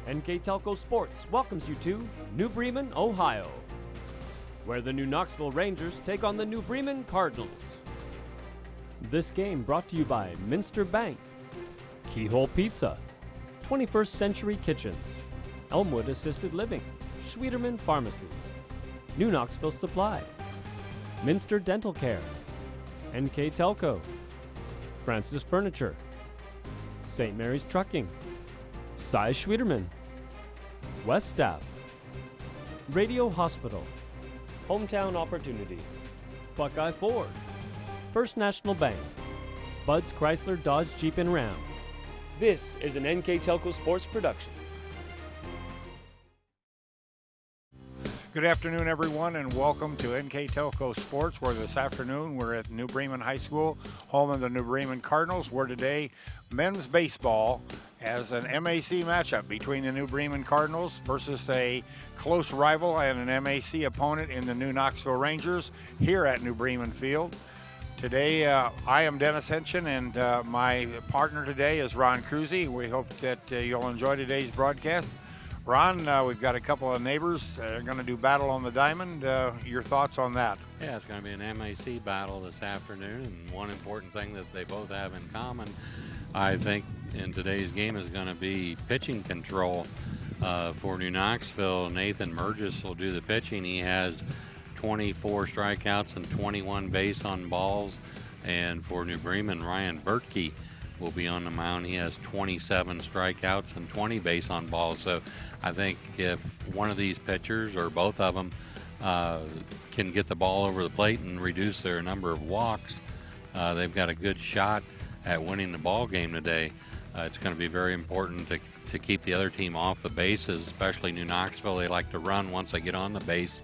NKTelco Sports welcomes you to New Bremen, Ohio, where the New Knoxville Rangers take on the New Bremen Cardinals. This game brought to you by Minster Bank, Keyhole Pizza, 21st Century Kitchens, Elmwood Assisted Living, Schwieterman Pharmacy, New Knoxville Supply, Minster Dental Care, NKTelco, Francis Furniture, St. Mary's Trucking, Cy Schwieterman, West Staff, Radio Hospital, Hometown Opportunity, Buckeye Ford, First National Bank, Bud's Chrysler Dodge Jeep and Ram. This is an NKTelco Sports production. Good afternoon, everyone, and welcome to NKTelco Sports, where this afternoon we're at New Bremen High School, home of the New Bremen Cardinals, where today men's baseball as an MAC matchup between the New Bremen Cardinals versus a close rival and an MAC opponent in the New Knoxville Rangers here at New Bremen Field. Today, I am Dennis Henschen, and my partner today is Ron Cruzy. We hope that you'll enjoy today's broadcast. Ron, we've got a couple of neighbors that are going to do battle on the diamond. Your thoughts on that? Yeah, it's going to be an MAC battle this afternoon, and one important thing that they both have in common, I think, in today's game is going to be pitching control. For New Knoxville, Nathan Burgess will do the pitching. He has 24 strikeouts and 21 base on balls. And for New Bremen, Ryan Bertke will be on the mound. He has 27 strikeouts and 20 base on balls. So I think if one of these pitchers or both of them can get the ball over the plate and reduce their number of walks, they've got a good shot at winning the ball game today. It's going to be very important to keep the other team off the bases, especially New Knoxville. They like to run once they get on the base.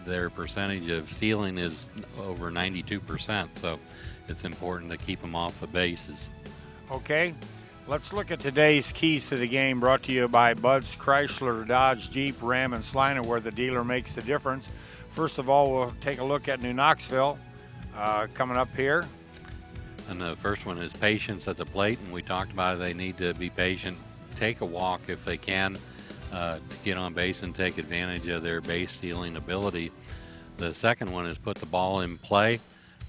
Their percentage of stealing is over 92%, so it's important to keep them off the bases. Okay, let's look at today's keys to the game, brought to you by Bud's Chrysler Dodge Jeep Ram and Salina, where the dealer makes the difference. First of all, we'll take a look at New Knoxville coming up here. And the first one is patience at the plate, and we talked about it. They need to be patient, take a walk if they can, to get on base and take advantage of their base stealing ability. The second one is put the ball in play.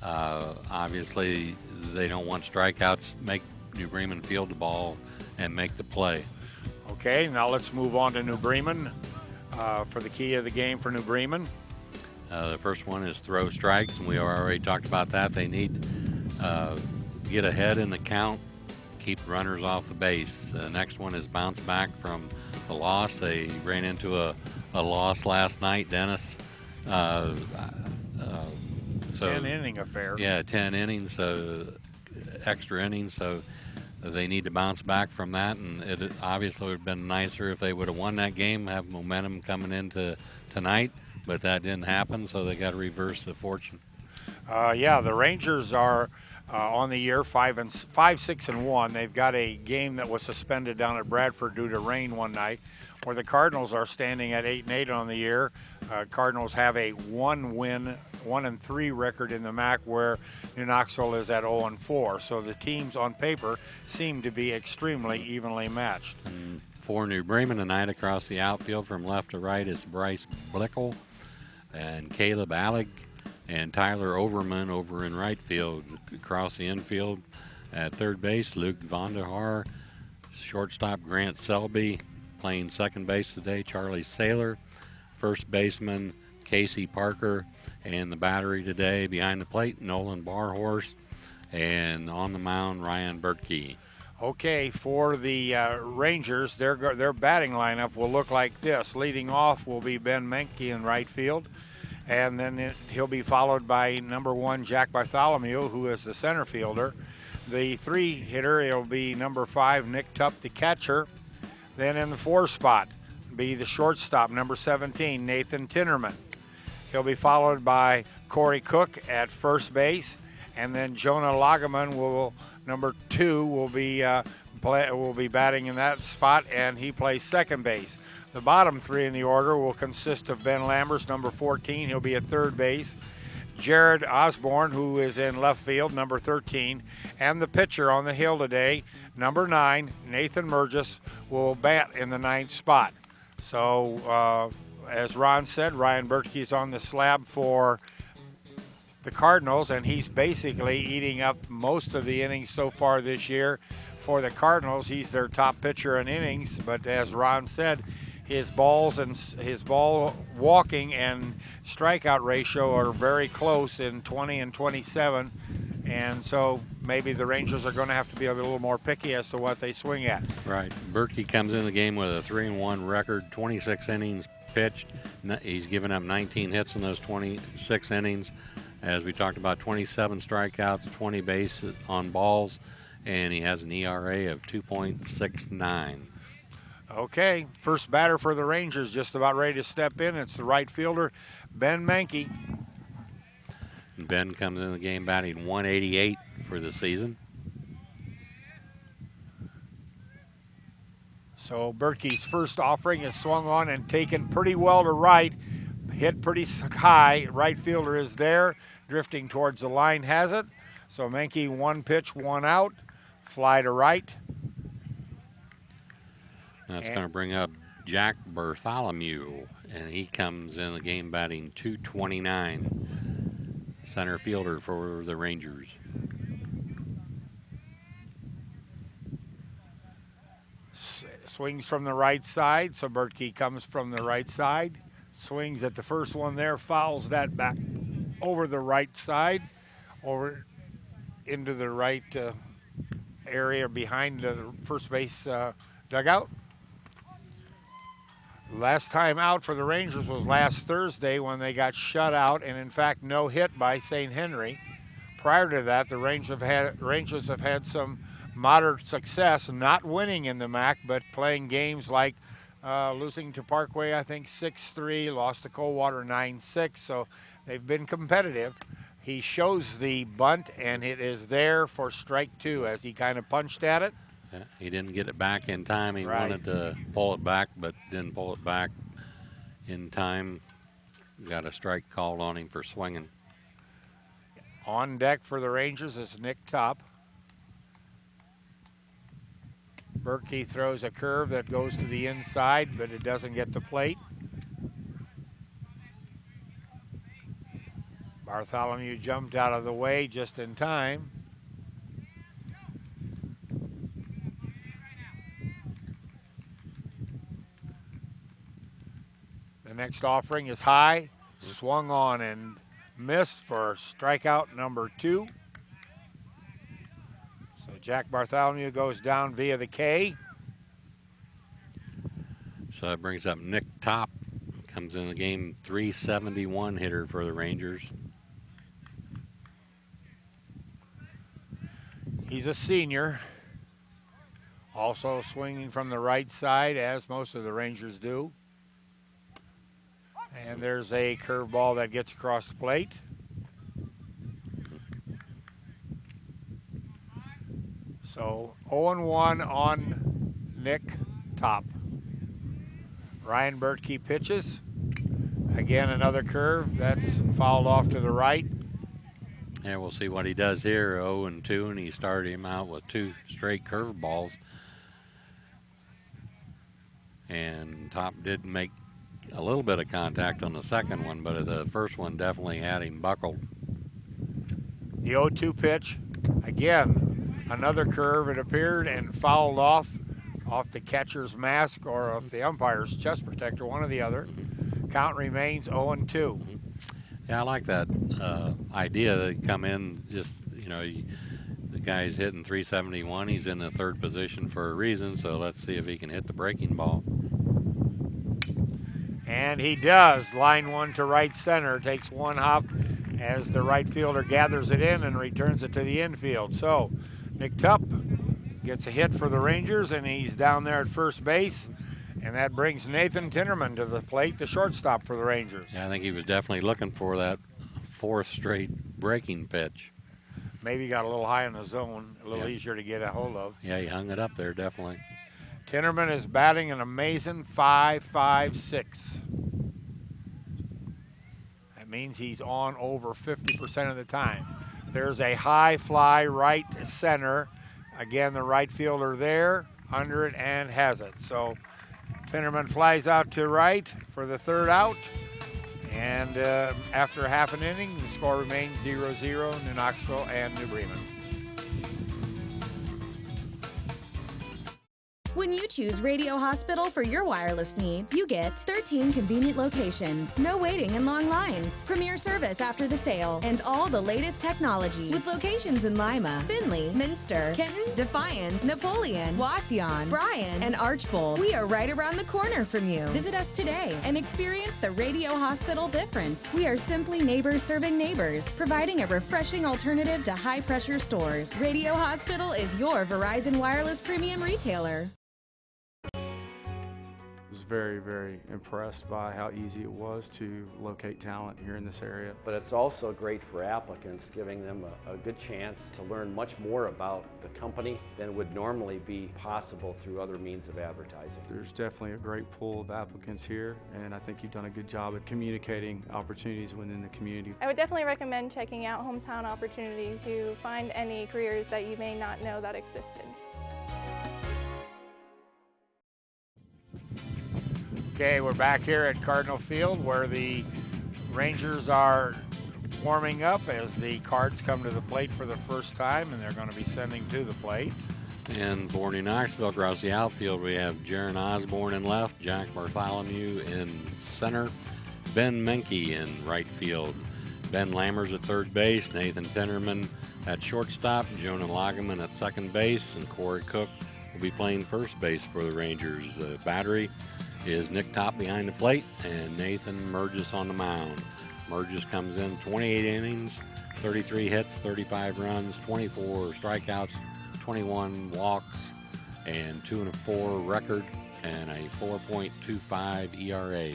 Obviously, they don't want strikeouts. Make New Bremen field the ball and make the play. Okay, now let's move on to New Bremen for the key of the game for New Bremen. The first one is throw strikes, and we already talked about that. They need get ahead in the count, keep runners off the base. The next one is bounce back from the loss. They ran into a loss last night, Dennis. 10-inning affair. Yeah, 10 innings, extra innings, so they need to bounce back from that, and it obviously would have been nicer if they would have won that game, have momentum coming into tonight, but that didn't happen, so they got to reverse the fortune. The Rangers are on the year 5-6-1. They've got a game that was suspended down at Bradford due to rain one night, where the Cardinals are standing at 8-8 on the year. Cardinals have a 1-3 record in the MAC, where New Knoxville is at 0-4. So the teams on paper seem to be extremely evenly matched. And for New Bremen tonight, across the outfield from left to right is Bryce Blickel and Caleb Allig and Tyler Overman over in right field. Across the infield at third base, Luke Vonderhaar. Shortstop, Grant Selby. Playing second base today, Charlie Saylor. First baseman, Casey Parker. And the battery today behind the plate, Nolan Barhorst. And on the mound, Ryan Bertke. Okay, for the Rangers, their batting lineup will look like this. Leading off will be Ben Menke in right field. And then he'll be followed by number 1, Jack Bartholomew, who is the center fielder. The 3-hitter, it'll be number 5, Nick Tupp, the catcher. Then in the 4 spot be the shortstop, number 17, Nathan Tinnerman. He'll be followed by Corey Cook at first base. And then Jonah Lagerman, number 2, will be batting in that spot, and he plays second base. The bottom 3 in the order will consist of Ben Lambers, number 14. He'll be at third base. Jared Osborne, who is in left field, number 13. And the pitcher on the hill today, number 9, Nathan Murgis, will bat in the 9th spot. So, as Ron said, Ryan Bertkey's on the slab for the Cardinals, and he's basically eating up most of the innings so far this year. For the Cardinals, he's their top pitcher in innings, but as Ron said, his ball walking and strikeout ratio are very close in 20 and 27, and so maybe the Rangers are going to have to be a little more picky as to what they swing at. Right. Bertkey comes in the game with a 3-1 record, 26 innings pitched. He's given up 19 hits in those 26 innings. As we talked about, 27 strikeouts, 20 bases on balls, and he has an ERA of 2.69. Okay, first batter for the Rangers just about ready to step in. It's the right fielder, Ben Menke. Ben comes in the game batting 188 for the season. So Bertkey's first offering is swung on and taken pretty well to right. Hit pretty high. Right fielder is there, drifting towards the line, has it. So Menke, 1 pitch, 1 out. Fly to right. That's going to bring up Jack Bartholomew, and he comes in the game batting 229. Center fielder for the Rangers. Swings from the right side, so Bertkey comes from the right side. Swings at the first one there, fouls that back over the right side, over into the right area behind the first base dugout. Last time out for the Rangers was last Thursday when they got shut out and, in fact, no hit by St. Henry. Prior to that, the Rangers have had some moderate success, not winning in the MAC, but playing games like losing to Parkway, I think, 6-3, lost to Coldwater 9-6, so they've been competitive. He shows the bunt, and it is there for strike 2 as he kind of punched at it. Yeah, he didn't get it back in time. He Right. wanted to pull it back, but didn't pull it back in time. Got a strike called on him for swinging. On deck for the Rangers is Nick Top. Bertkey throws a curve that goes to the inside, but it doesn't get the plate. Bartholomew jumped out of the way just in time. The next offering is high, swung on and missed for strikeout number 2. So Jack Bartholomew goes down via the K. So that brings up Nick Top. Comes in the game, 371 hitter for the Rangers. He's a senior. Also swinging from the right side, as most of the Rangers do. And there's a curveball that gets across the plate. So 0-1 on Nick Top. Ryan Bertkey pitches. Again, another curve that's fouled off to the right. And we'll see what he does here, 0-2, and he started him out with 2 straight curveballs. And Top did make a little bit of contact on the second one, but the first one definitely had him buckled. The 0-2 pitch. Again, another curve, it appeared, and fouled off the catcher's mask or off the umpire's chest protector, one or the other. Count remains 0-2. Yeah, I like that idea that come in just, the guy's hitting 371. He's in the 3rd position for a reason, so let's see if he can hit the breaking ball. And he does. Line 1 to right center. Takes 1 hop as the right fielder gathers it in and returns it to the infield. So Nick Tupp gets a hit for the Rangers, and he's down there at first base. And that brings Nathan Tinnerman to the plate, the shortstop for the Rangers. Yeah, I think he was definitely looking for that 4th straight breaking pitch. Maybe got a little high in the zone, a little easier to get a hold of. Yeah, he hung it up there, definitely. Tinnerman is batting an amazing 5.56. That means he's on over 50% of the time. There's a high fly right center. Again, the right fielder there, under it, and has it. So Tinnerman flies out to right for the third out. And after half an inning, the score remains 0-0, New Knoxville and New Bremen. When you choose Radio Hospital for your wireless needs, you get 13 convenient locations, no waiting and long lines, premier service after the sale, and all the latest technology. With locations in Lima, Findlay, Minster, Kenton, Defiance, Napoleon, Wauseon, Bryan, and Archbold. We are right around the corner from you. Visit us today and experience the Radio Hospital difference. We are simply neighbors serving neighbors, providing a refreshing alternative to high-pressure stores. Radio Hospital is your Verizon Wireless Premium retailer. Was very, very impressed by how easy it was to locate talent here in this area. But it's also great for applicants, giving them a good chance to learn much more about the company than would normally be possible through other means of advertising. There's definitely a great pool of applicants here, and I think you've done a good job at communicating opportunities within the community. I would definitely recommend checking out Hometown Opportunity to find any careers that you may not know that existed. Okay, we're back here at Cardinal Field where the Rangers are warming up as the Cards come to the plate for the first time, and they're going to be sending to the plate. And for New Knoxville, across the outfield, we have Jaron Osborne in left, Jack Bartholomew in center, Ben Menke in right field, Ben Lammers at third base, Nathan Tinnerman at shortstop, Jonah Lageman at second base, and Corey Cook will be playing first base for the Rangers. The battery is Nick Top behind the plate and Nathan Mergis on the mound. Mergis comes in 28 innings, 33 hits, 35 runs, 24 strikeouts, 21 walks, and 2-4 record, and a 4.25 ERA.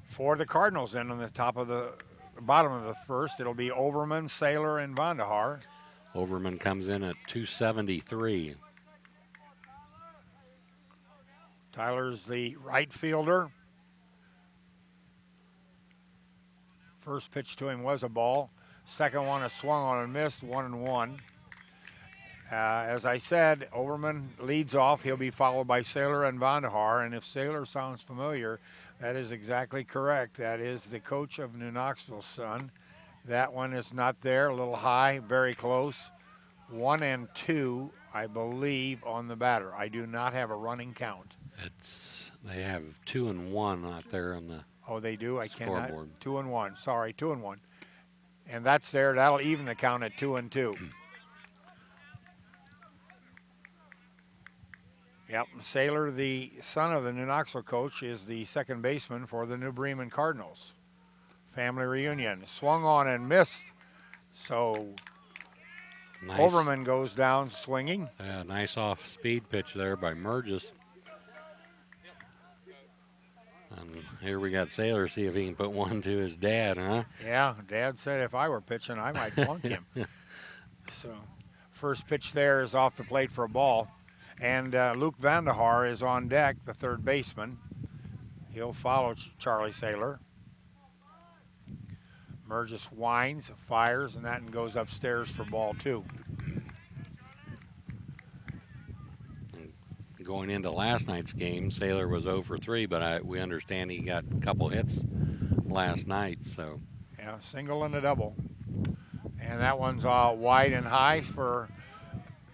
For the Cardinals, then on the bottom of the first, it'll be Overman, Saylor, and Vandahar. Overman comes in at 273. Tyler's the right fielder. First pitch to him was a ball. Second one, a swung on and missed, 1-1. As I said, Overman leads off. He'll be followed by Saylor and Vandahar. And if Saylor sounds familiar, that is exactly correct. That is the coach of New Knoxville's son. That one is not there, a little high, very close. 1-2, I believe, on the batter. I do not have a running count. They have 2-1 out there on the Oh, they do? I cannot. scoreboard. 2-1. Sorry, 2-1. And that's there. That'll even the count at 2-2. Yep. Saylor, the son of the New Knoxville coach, is the second baseman for the New Bremen Cardinals. Family reunion. Swung on and missed. So Nice. Overman goes down swinging. Nice off-speed pitch there by Mergis. And here we got Saylor, see if he can put one to his dad, huh? Yeah, Dad said if I were pitching, I might plunk him. So first pitch there is off the plate for a ball. And Luke Vandahar is on deck, the third baseman. He'll follow Charlie Saylor. Mergis winds, fires, and that goes upstairs for ball 2. Going into last night's game, Saylor was 0 for 3, but we understand he got a couple hits last night. So yeah, single and a double. And that one's wide and high for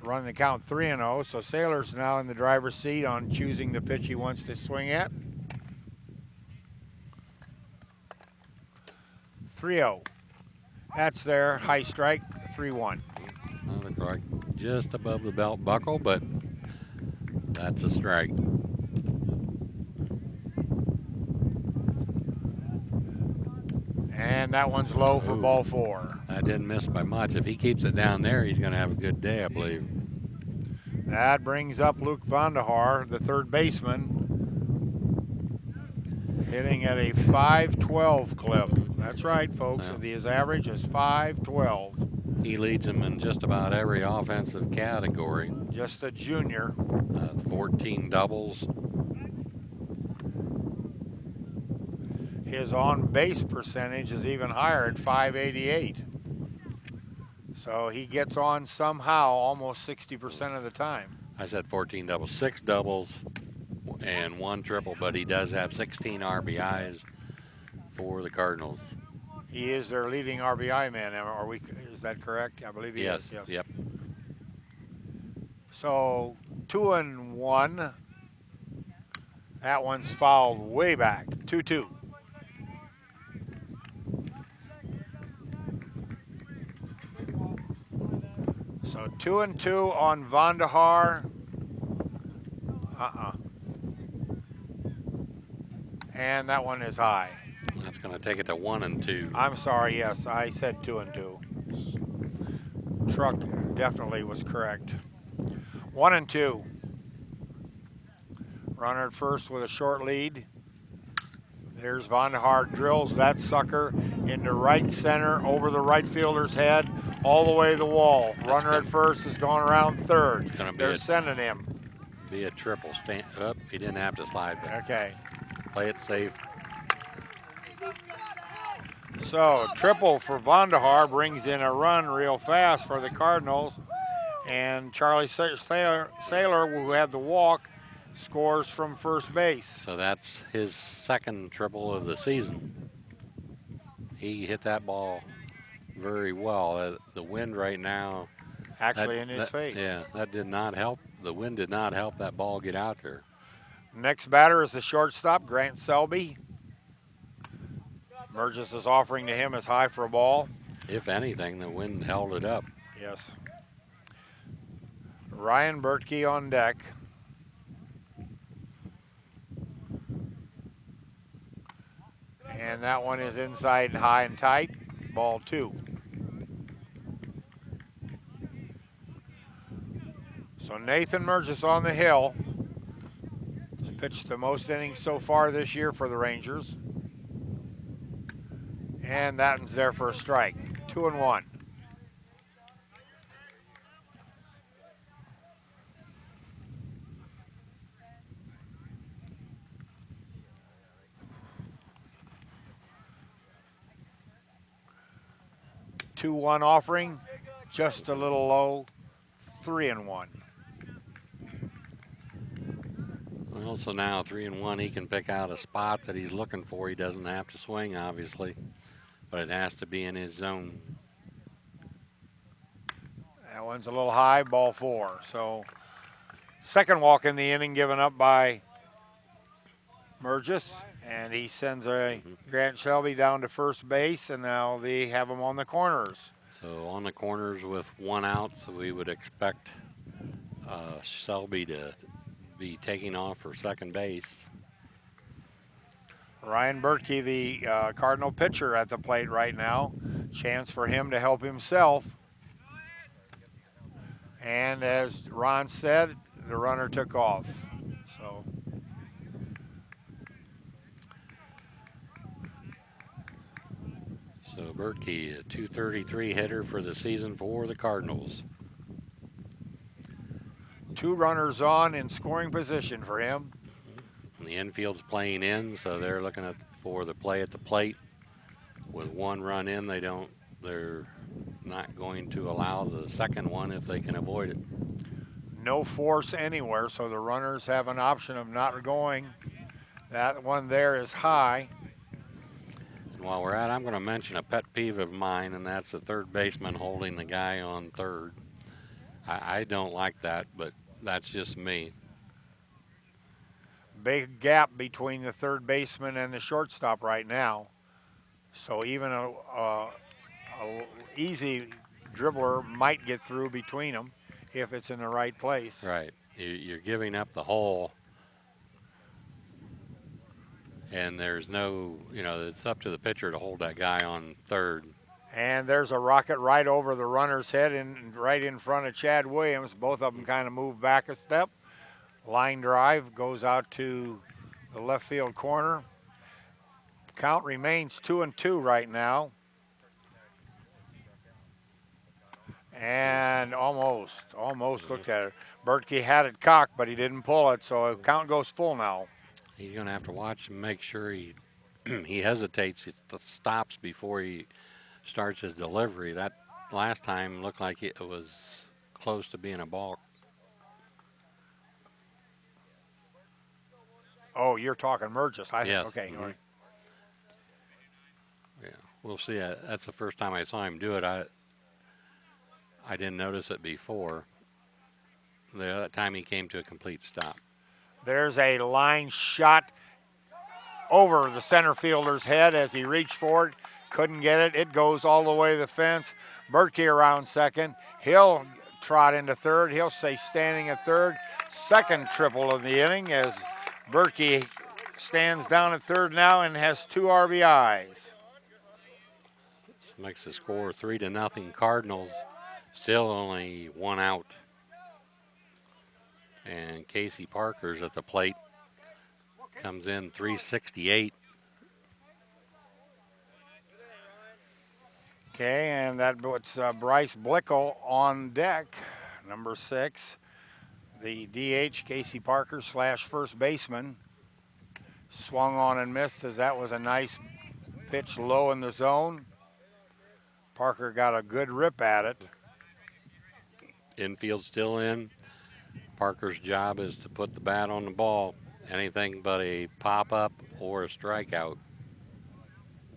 run the count 3-0. So Saylor's now in the driver's seat on choosing the pitch he wants to swing at. 3-0. That's there, high strike, 3-1. look like just above the belt buckle, but that's a strike. And that one's low for ball 4. That didn't miss by much. If he keeps it down there, he's going to have a good day, I believe. That brings up Luke Vandahar, the third baseman, hitting at a 5.12 clip. That's right, folks. Yeah. His average is 5.12. He leads them in just about every offensive category. Just a junior. 14 doubles. His on-base percentage is even higher at 588. So he gets on somehow almost 60% of the time. I said 14 doubles, 6 doubles and 1 triple, but he does have 16 RBIs for the Cardinals. He is their leading RBI man. Is that correct? I believe he is. Yes. Yep. So 2-1. That one's fouled way back. 2-2. So 2-2 on Vandahar. And that one is high. That's going to take it to 1-2. I'm sorry, yes, I said 2-2. Truck definitely was correct. 1-2. Runner at first with a short lead. There's Vandahar, drills that sucker into right center, over the right fielder's head, all the way to the wall. Runner at first has gone around third. They're sending him. Be a triple. He didn't have to slide. But okay. Play it safe. So triple for Vandahar brings in a run real fast for the Cardinals. And Charlie Saylor, who had the walk, scores from first base. So that's his second triple of the season. He hit that ball very well. The wind right now. Actually in his face. Yeah, that did not help. The wind did not help that ball get out there. Next batter is the shortstop, Grant Selby. Burgess is offering to him as high for a ball. If anything, the wind held it up. Yes. Ryan Bertke on deck. And that one is inside high and tight. Ball 2. So Nathan Burgess on the hill. He's pitched the most innings so far this year for the Rangers. And that one's there for a strike. 2-1. Two-one offering, just a little low. 3-1. Well, so now 3-1, he can pick out a spot that he's looking for. He doesn't have to swing, obviously, but it has to be in his zone. That one's a little high, ball 4. So second walk in the inning given up by Burgess, and he sends a Grant Shelby down to first base, and now they have him on the corners. So on the corners with 1 out, so we would expect Selby to be taking off for second base. Ryan Bertke, the Cardinal pitcher, at the plate right now. Chance for him to help himself. And as Ron said, the runner took off. So Bertke, a .233 hitter for the season for the Cardinals. 2 runners on in scoring position for him. And the infield's playing in, so they're looking for the play at the plate. With 1 run in, they're not going to allow the second one if they can avoid it. No force anywhere, so the runners have an option of not going. That one there is high. And while we're at it, I'm going to mention a pet peeve of mine, and that's the third baseman holding the guy on third. I don't like that, but that's just me. Big gap between the third baseman and the shortstop right now. So even a easy dribbler might get through between them if it's in the right place. Right. You're giving up the hole, and there's no, it's up to the pitcher to hold that guy on third. And there's a rocket right over the runner's head and right in front of Chad Williams. Both of them kind of move back a step. Line drive goes out to the left field corner. Count remains 2-2 right now. And almost looked at it. Bertke had it cocked, but he didn't pull it, so count goes full now. He's going to have to watch and make sure he hesitates, he stops before he starts his delivery. That last time looked like it was close to being a balk. Oh, you're talking Mergis. Yes. Okay. All right. Yeah, we'll see. That's the first time I saw him do it. I didn't notice it before. The other time he came to a complete stop. There's a line shot over the center fielder's head as he reached for it. Couldn't get it. It goes all the way to the fence. Berkey around second. He'll trot into third. He'll stay standing at third. Second triple of the inning as Berkey stands down at third now and has 2 RBIs. Makes the score 3-0 Cardinals. Still only 1 out. And Casey Parker's at the plate. Comes in 368. Okay, and that puts Bryce Blickel on deck, number 6. The DH, Casey Parker / first baseman. Swung on and missed as that was a nice pitch low in the zone. Parker got a good rip at it. Infield still in. Parker's job is to put the bat on the ball. Anything but a pop-up or a strikeout.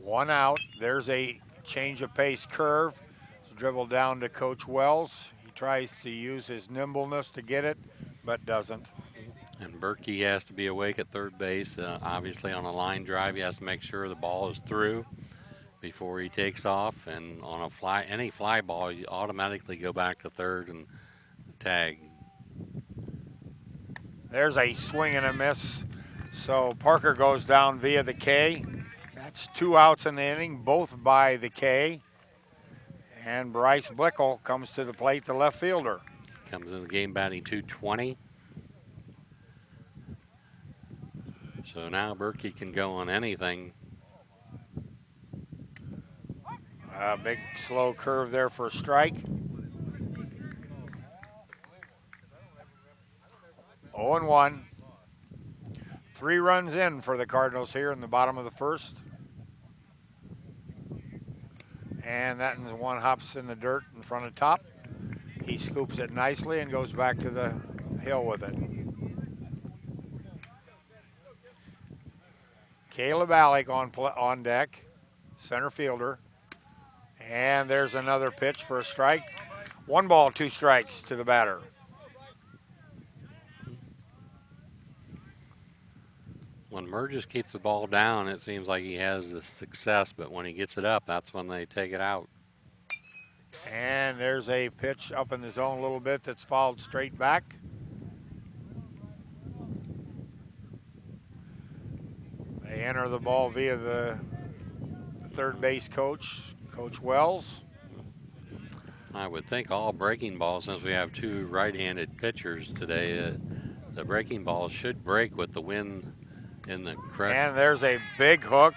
1 out. There's a change of pace curve. It's dribbled down to Coach Wells. He tries to use his nimbleness to get it, but doesn't. And Berkey has to be awake at third base. Obviously on a line drive, he has to make sure the ball is through before he takes off. And on a any fly ball, you automatically go back to third and tag. There's a swing and a miss. So Parker goes down via the K. That's 2 outs in the inning, both by the K. And Bryce Blickel comes to the plate, the left fielder. Comes in the game batting .220. So now Berkey can go on anything. A big slow curve there for a strike. 0-1. 3 runs in for the Cardinals here in the bottom of the first. And that one hops in the dirt in front of top. He scoops it nicely and goes back to the hill with it. Caleb Alec on deck, center fielder. And there's another pitch for a strike. 1 ball, 2 strikes to the batter. When Merges keeps the ball down, it seems like he has the success, but when he gets it up, that's when they take it out. And there's a pitch up in the zone a little bit that's fouled straight back. They enter the ball via the third base coach, Coach Wells. I would think all breaking balls, since we have 2 right-handed pitchers today, the breaking balls should break with the wind in the correct. And there's a big hook,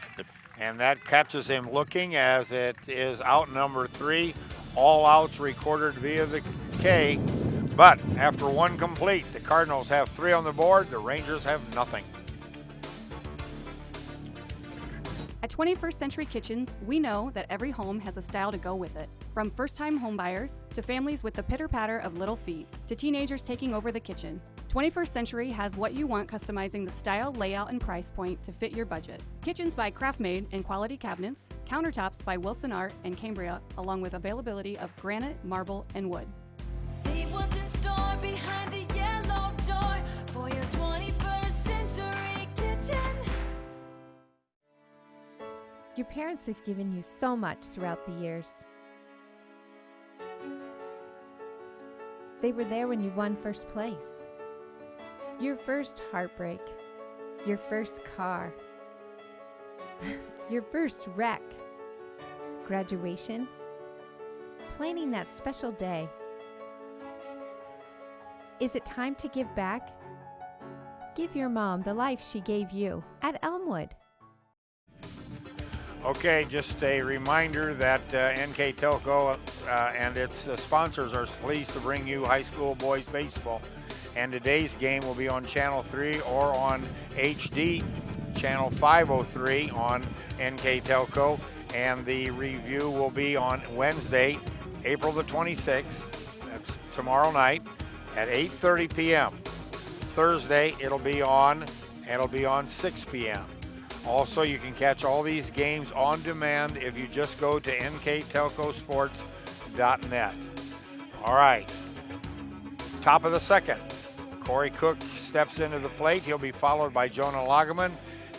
and that catches him looking as it is out number 3. All outs recorded via the K. But after 1 complete, the Cardinals have 3 on the board. The Rangers have nothing. At 21st Century Kitchens, we know that every home has a style to go with it. From first-time homebuyers to families with the pitter-patter of little feet to teenagers taking over the kitchen, 21st Century has what you want, customizing the style, layout, and price point to fit your budget. Kitchens by Craftmade and quality cabinets, countertops by Wilson Art and Cambria, along with availability of granite, marble, and wood. See what's in store behind the yellow door for your 21st Century Kitchen. Your parents have given you so much throughout the years. They were there when you won first place. Your first heartbreak. Your first car. Your first wreck. Graduation. Planning that special day. Is it time to give back? Give your mom the life she gave you at Elmwood. Okay, just a reminder that NKTelco and its sponsors are pleased to bring you high school boys baseball. And today's game will be on Channel 3 or on HD, Channel 503 on NKTelco. And the review will be on Wednesday, April the 26th. That's tomorrow night at 8:30 p.m. Thursday, it'll be on 6 p.m. Also, you can catch all these games on demand if you just go to NKTelcosports.net. All right, top of the second. Corey Cook steps into the plate. He'll be followed by Jonah Lagerman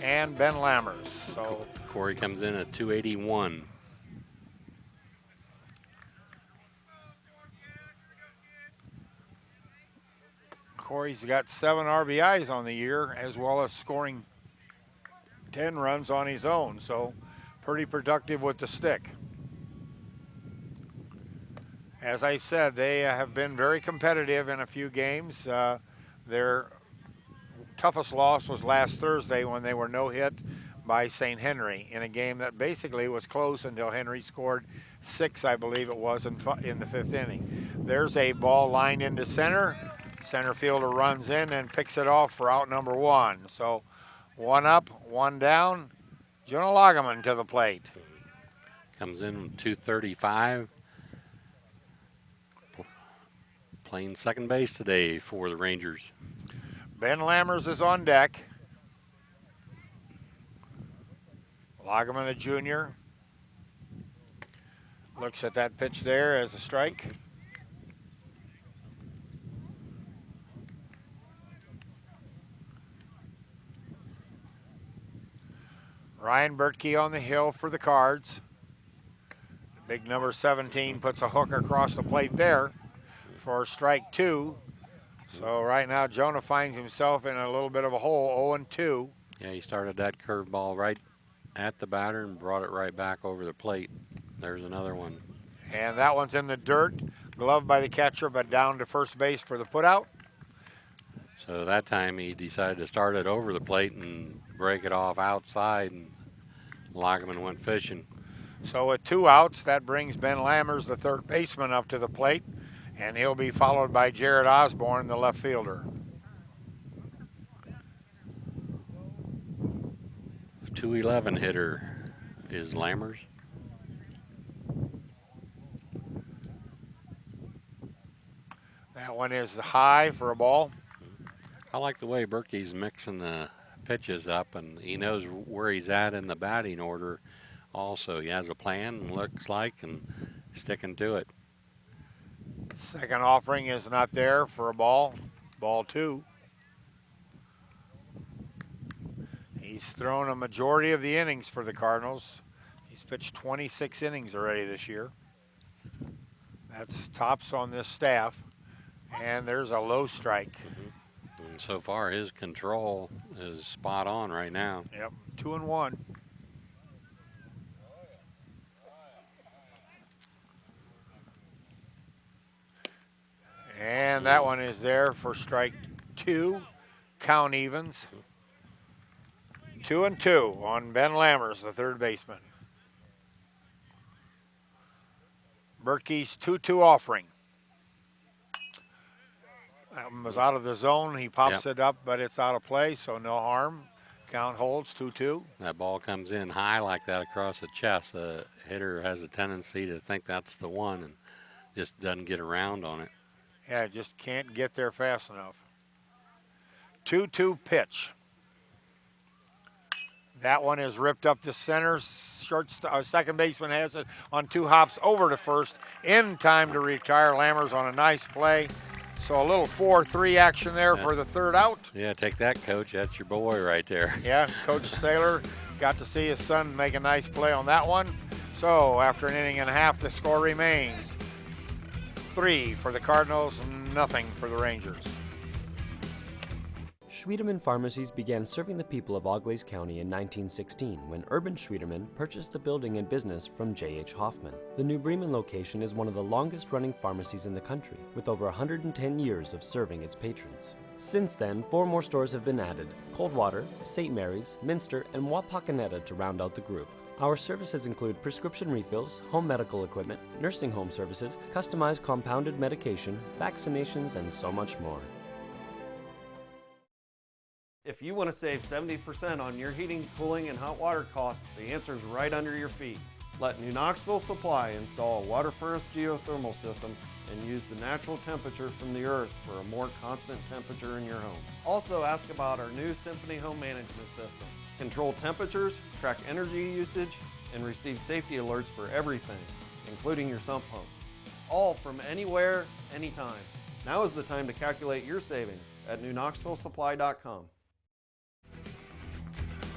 and Ben Lammers. So Corey comes in at 281. Corey's got 7 RBIs on the year, as well as scoring 10 runs on his own, so pretty productive with the stick. As I said, they have been very competitive in a few games. Their toughest loss was last Thursday when they were no-hit by St. Henry in a game that basically was close until Henry scored 6, I believe it was, in the 5th inning. There's a ball lined into center. Center fielder runs in and picks it off for out number 1. So 1 up, 1 down. Jonah Lagerman to the plate. Comes in 235. Playing second base today for the Rangers. Ben Lammers is on deck. Lagerman, a junior. Looks at that pitch there as a strike. Ryan Bertke on the hill for the Cards. Big number 17 puts a hook across the plate there for strike 2. So right now Jonah finds himself in a little bit of a hole, 0-2. Yeah, he started that curveball right at the batter and brought it right back over the plate. There's another one. And that one's in the dirt, gloved by the catcher, but down to first base for the putout. So that time he decided to start it over the plate and break it off outside, and Lagerman went fishing. So with 2 outs, that brings Ben Lammers, the third baseman, up to the plate, and he'll be followed by Jared Osborne, the left fielder. 211 hitter is Lammers. That one is high for a ball. I like the way Berkey's mixing the pitches up, and he knows where he's at in the batting order. Also, he has a plan, looks like, and sticking to it. Second offering is not there for a ball. Ball 2. He's thrown a majority of the innings for the Cardinals. He's pitched 26 innings already this year. That's tops on this staff. And there's a low strike. And so far, his control is spot on right now. Yep, 2-1. And that one is there for strike 2. Count evens. 2-2 on Ben Lammers, the third baseman. Berkey's 2-2 offering. That one was out of the zone. He pops it up, but it's out of play, so no harm. Count holds 2-2. That ball comes in high like that across the chest. The hitter has a tendency to think that's the one and just doesn't get around on it. Yeah, just can't get there fast enough. 2-2 pitch. That one is ripped up to center. Second baseman has it on 2 hops over to first in time to retire Lammers on a nice play. So a little 4-3 action there for the third out. Yeah, take that, Coach. That's your boy right there. Yeah, Coach Saylor got to see his son make a nice play on that one. So after an inning and a half, the score remains 3 for the Cardinals, nothing for the Rangers. Schwiedemann Pharmacies began serving the people of Auglaize County in 1916 when Urban Schwiedemann purchased the building and business from J.H. Hoffman. The New Bremen location is one of the longest-running pharmacies in the country, with over 110 years of serving its patrons. Since then, 4 more stores have been added: Coldwater, St. Mary's, Minster, and Wapakoneta to round out the group. Our services include prescription refills, home medical equipment, nursing home services, customized compounded medication, vaccinations, and so much more. If you want to save 70% on your heating, cooling, and hot water costs, the answer is right under your feet. Let New Knoxville Supply install a water furnace geothermal system and use the natural temperature from the earth for a more constant temperature in your home. Also ask about our new Symphony home management system. Control temperatures, track energy usage, and receive safety alerts for everything, including your sump pump. All from anywhere, anytime. Now is the time to calculate your savings at newknoxvillesupply.com.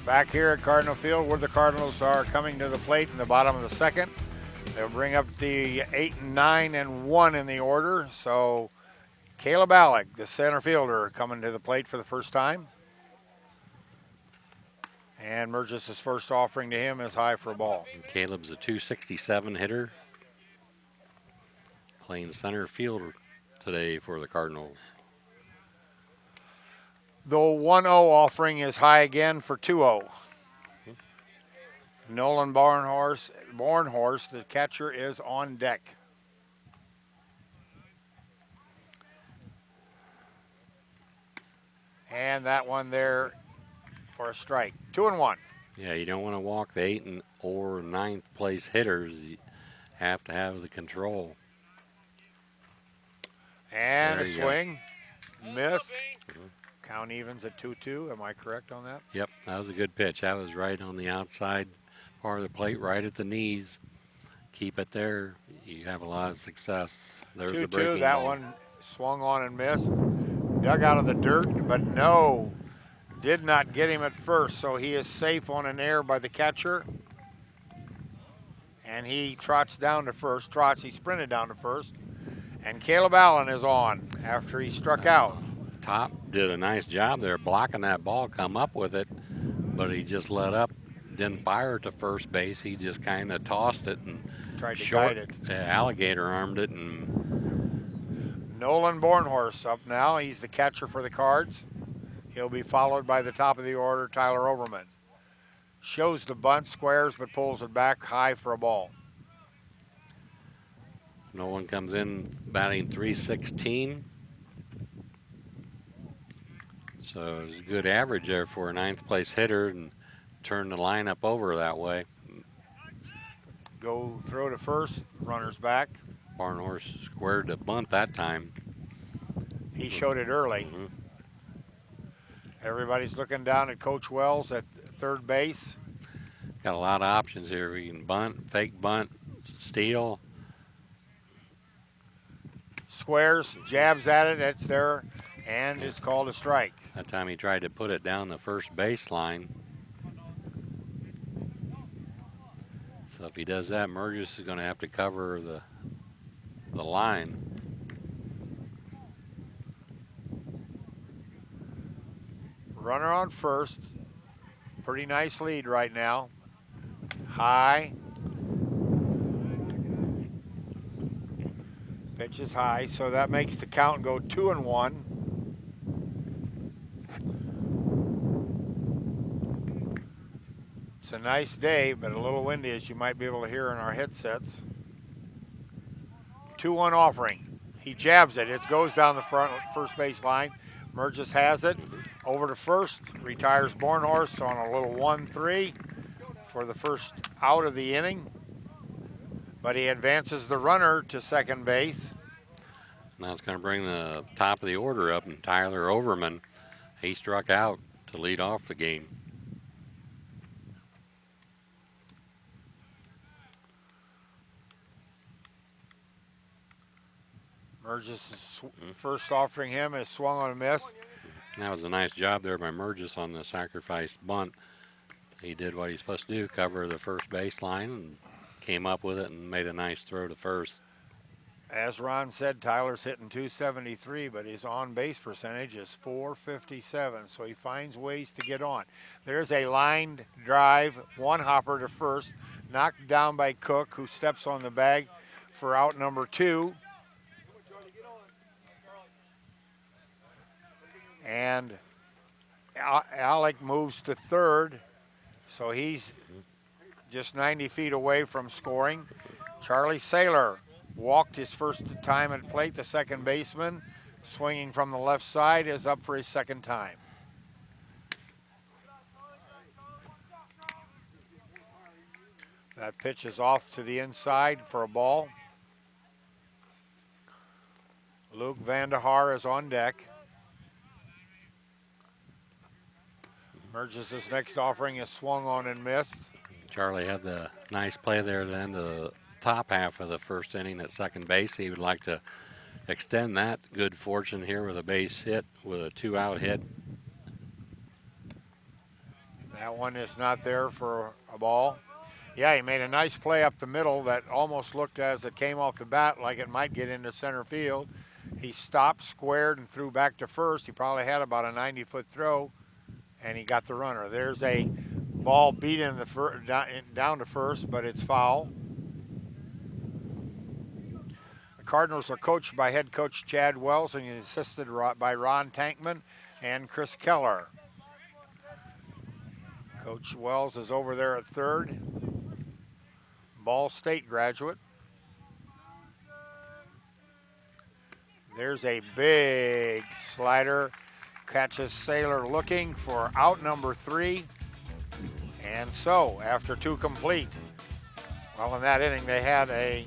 Back here at Cardinal Field, where the Cardinals are coming to the plate in the bottom of the second. They'll bring up the 8 and 9 and 1 in the order. So Caleb Alec, the center fielder, coming to the plate for the first time. And Burgess' first offering to him is high for a ball. And Caleb's a 267 hitter, playing center field today for the Cardinals. The 1-0 offering is high again for 2-0. Nolan Bornhorst, the catcher, is on deck. And that one there for a strike. 2-1. Yeah, you don't want to walk the 8th or 9th place hitters. You have to have the control. And a swing. Miss. Count evens at 2-2. Am I correct on that? Yep, that was a good pitch. That was right on the outside part of the plate, right at the knees. Keep it there. You have a lot of success. There's the breaking 2-2. That ball. one swung on and missed. Dug out of the dirt, but no. Did not get him at first, so he is safe on an error by the catcher. And he trots down to first. He sprinted down to first. And Caleb Allen is on after he struck out. Top did a nice job there blocking that ball, come up with it, but he just let up, didn't fire it to first base. He just kind of tossed it and tried to guide it. Alligator armed it. And Nolan Bornhorst up now. He's the catcher for the Cards. He'll be followed by the top of the order, Tyler Overman. Shows the bunt, squares, but pulls it back high for a ball. Nolan comes in batting .316. So it's a good average there for a 9th place hitter, and turn the lineup over that way. Go throw to first, runners back. Barnhorse squared the bunt that time. He showed it early. Mm-hmm. Everybody's looking down at Coach Wells at third base. Got a lot of options here. We can bunt, fake bunt, steal. Squares, jabs at it, it's there, and it's called a strike. That time he tried to put it down the first baseline. So if he does that, Burgess is going to have to cover the line. Runner on first. Pretty nice lead right now. High. Pitch is high, so that makes the count go 2-1. It's a nice day, but a little windy, as you might be able to hear in our headsets. 2-1 offering. He jabs it. It goes down the first base line. Burgess has it. Over to first. Retires Bornhorst on a little 1-3 for the first out of the inning. But he advances the runner to second base. Now it's going to bring the top of the order up, and Tyler Overman, he struck out to lead off the game. Burgess' first offering him is swung on a miss. That was a nice job there by Burgess on the sacrifice bunt. He did what he's supposed to do, cover the first baseline, and came up with it and made a nice throw to first. As Ron said, Tyler's hitting .273, but his on-base percentage is .457, so he finds ways to get on. There's a lined drive, one hopper to first, knocked down by Cook, who steps on the bag for out number 2. And Alec moves to third, so he's just 90 feet away from scoring. Charlie Saylor walked his first time at plate. The second baseman, swinging from the left side, is up for his second time. That pitch is off to the inside for a ball. Luke Vandehar is on deck. Burgess' next offering is swung on and missed. Charlie had the nice play there then the top half of the first inning at second base. He would like to extend that good fortune here with a base hit, with a 2-out hit. That one is not there for a ball. Yeah, he made a nice play up the middle that almost looked, as it came off the bat, like it might get into center field. He stopped, squared, and threw back to first. He probably had about a 90-foot throw, and he got the runner. There's a ball beat in the down to first, but it's foul. The Cardinals are coached by head coach Chad Wells and he's assisted by Ron Tankman and Chris Keller. Coach Wells is over there at third. Ball State graduate. There's a big slider. Catches Saylor looking for out number 3. And so, after 2 complete, well, in that inning they had a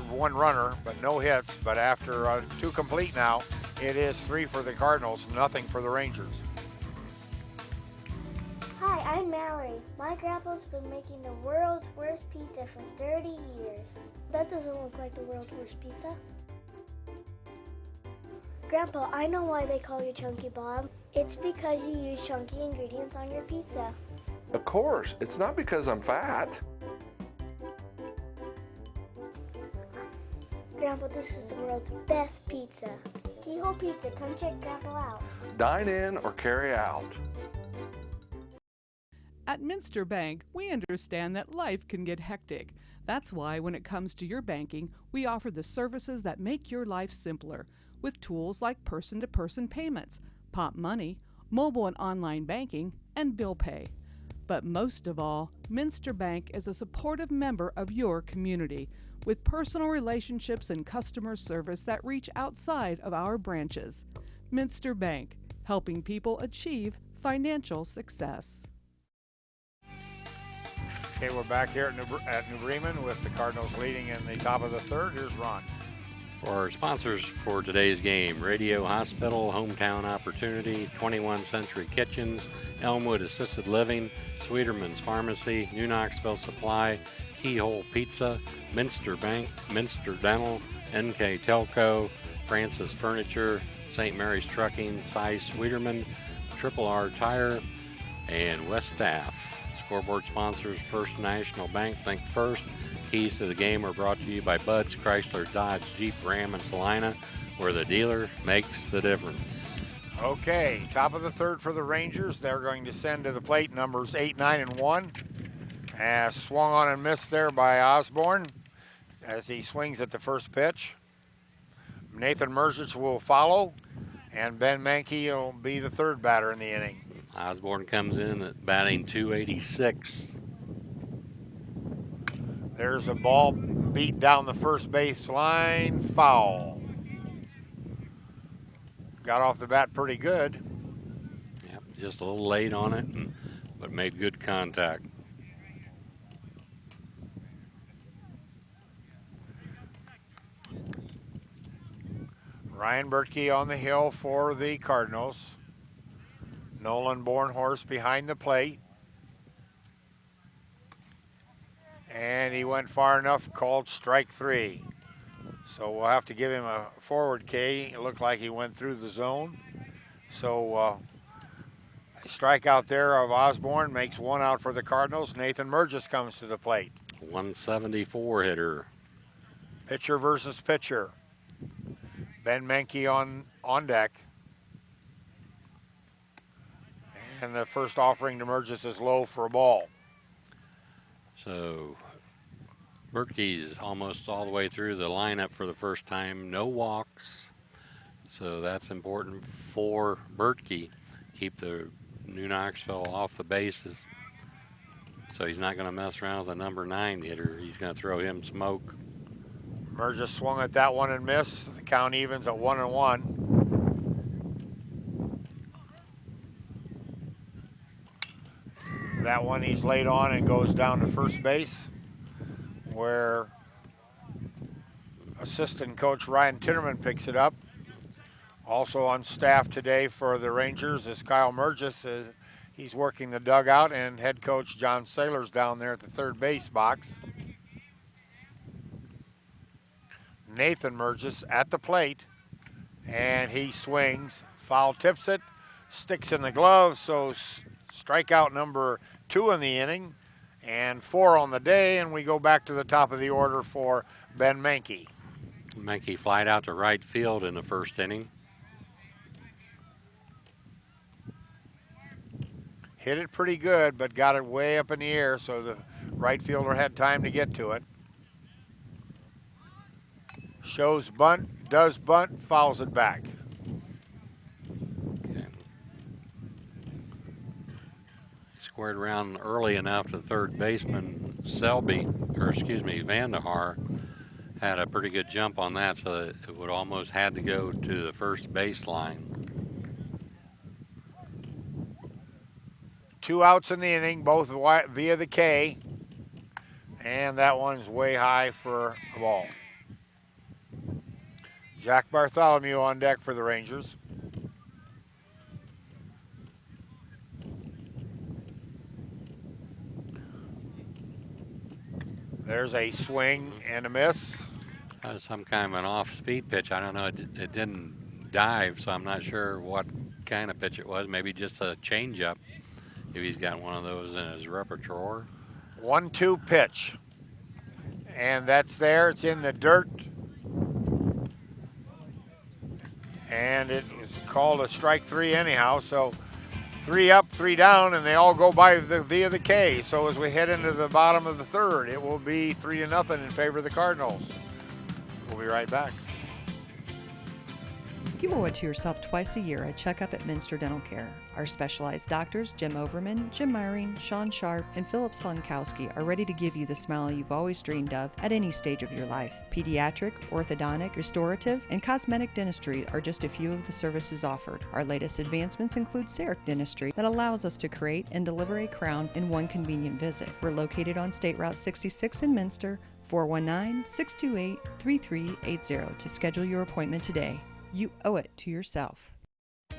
1 runner, but no hits. But after 2 complete now, it is 3 for the Cardinals, nothing for the Rangers. Hi, I'm Mallory. My grandpa's been making the world's worst pizza for 30 years. That doesn't look like the world's worst pizza. Grandpa, I know why they call you Chunky Bob. It's because you use chunky ingredients on your pizza. Of course, it's not because I'm fat. Grandpa, this is the world's best pizza. Keyhole Pizza, come check Grandpa out. Dine in or carry out. At Minster Bank, we understand that life can get hectic. That's why when it comes to your banking, we offer the services that make your life simpler, with tools like person-to-person payments, Pop Money, mobile and online banking, and bill pay. But most of all, Minster Bank is a supportive member of your community, with personal relationships and customer service that reach outside of our branches. Minster Bank, helping people achieve financial success. Okay, we're back here at New Bremen with the Cardinals leading in the top of the third. Here's Ron. For our sponsors for today's game, Radio Hospital, Hometown Opportunity, 21st Century Kitchens, Elmwood Assisted Living, Sweeterman's Pharmacy, New Knoxville Supply, Keyhole Pizza, Minster Bank, Minster Dental, NKTelco, Francis Furniture, St. Mary's Trucking, Cy Sweeterman, Triple R Tire, and West Staff. Scoreboard sponsors, First National Bank, think first. Keys to the game are brought to you by Bud's Chrysler Dodge Jeep Ram and Salina, where the dealer makes the difference. Okay, top of the third for the Rangers. They're going to send to the plate numbers 8, 9, and 1. Swung on and missed there by Osborne as he swings at the first pitch. Nathan Merzic will follow, and Ben Mankey will be the third batter in the inning. Osborne comes in at batting 286. There's a ball beat down the first base line, foul. Got off the bat pretty good. Yep, just a little late on it, but made good contact. Ryan Bertke on the hill for the Cardinals. Nolan Bornhorst behind the plate. And he went far enough, called strike 3. So we'll have to give him a forward K. It looked like he went through the zone. So a strikeout there of Osborne makes 1 out for the Cardinals. Nathan Mergis comes to the plate. 174 hitter. Pitcher versus pitcher. Ben Mankey on deck. And the first offering to Mergis is low for a ball. So Bertke's almost all the way through the lineup for the first time. No walks. So that's important for Bertke. Keep the New Knoxville off the bases. So he's not going to mess around with a number 9 hitter. He's going to throw him smoke. Mergis swung at that one and missed. The count evens at 1-1. That one he's laid on and goes down to first base. where assistant coach Ryan Tinnerman picks it up. Also on staff today for the Rangers is Kyle Mergis. He's working the dugout, and head coach John Saylor's down there at the third base box. Nathan Mergis at the plate, and he swings, foul tips it, sticks in the glove, so strikeout number 2 in the inning and 4 on the day, and we go back to the top of the order for Ben Mankey. Mankey flied out to right field in the first inning. Hit it pretty good, but got it way up in the air, so the right fielder had time to get to it. Shows bunt, does bunt, fouls it back. Okay. Squared around early enough to third baseman Vandehar had a pretty good jump on that, so that it would almost had to go to the first baseline. 2 outs in the inning, both via the K, and that one's way high for a ball. Jack Bartholomew on deck for the Rangers. There's a swing and a miss. That was some kind of an off-speed pitch. I don't know. It didn't dive, so I'm not sure what kind of pitch it was. Maybe just a changeup, if he's got one of those in his repertoire. 1-2 pitch. And that's there. It's in the dirt. And it was called a strike 3 anyhow. So 3 up, 3 down, and they all go by via the K. So as we head into the bottom of the third, it will be 3-0 in favor of the Cardinals. We'll be right back. You owe it to yourself twice a year a checkup at Minster Dental Care. Our specialized doctors, Jim Overman, Jim Myring, Sean Sharp, and Philip Slunkowski, are ready to give you the smile you've always dreamed of at any stage of your life. Pediatric, orthodontic, restorative, and cosmetic dentistry are just a few of the services offered. Our latest advancements include CEREC dentistry that allows us to create and deliver a crown in one convenient visit. We're located on State Route 66 in Minster, 419-628-3380 to schedule your appointment today. You owe it to yourself.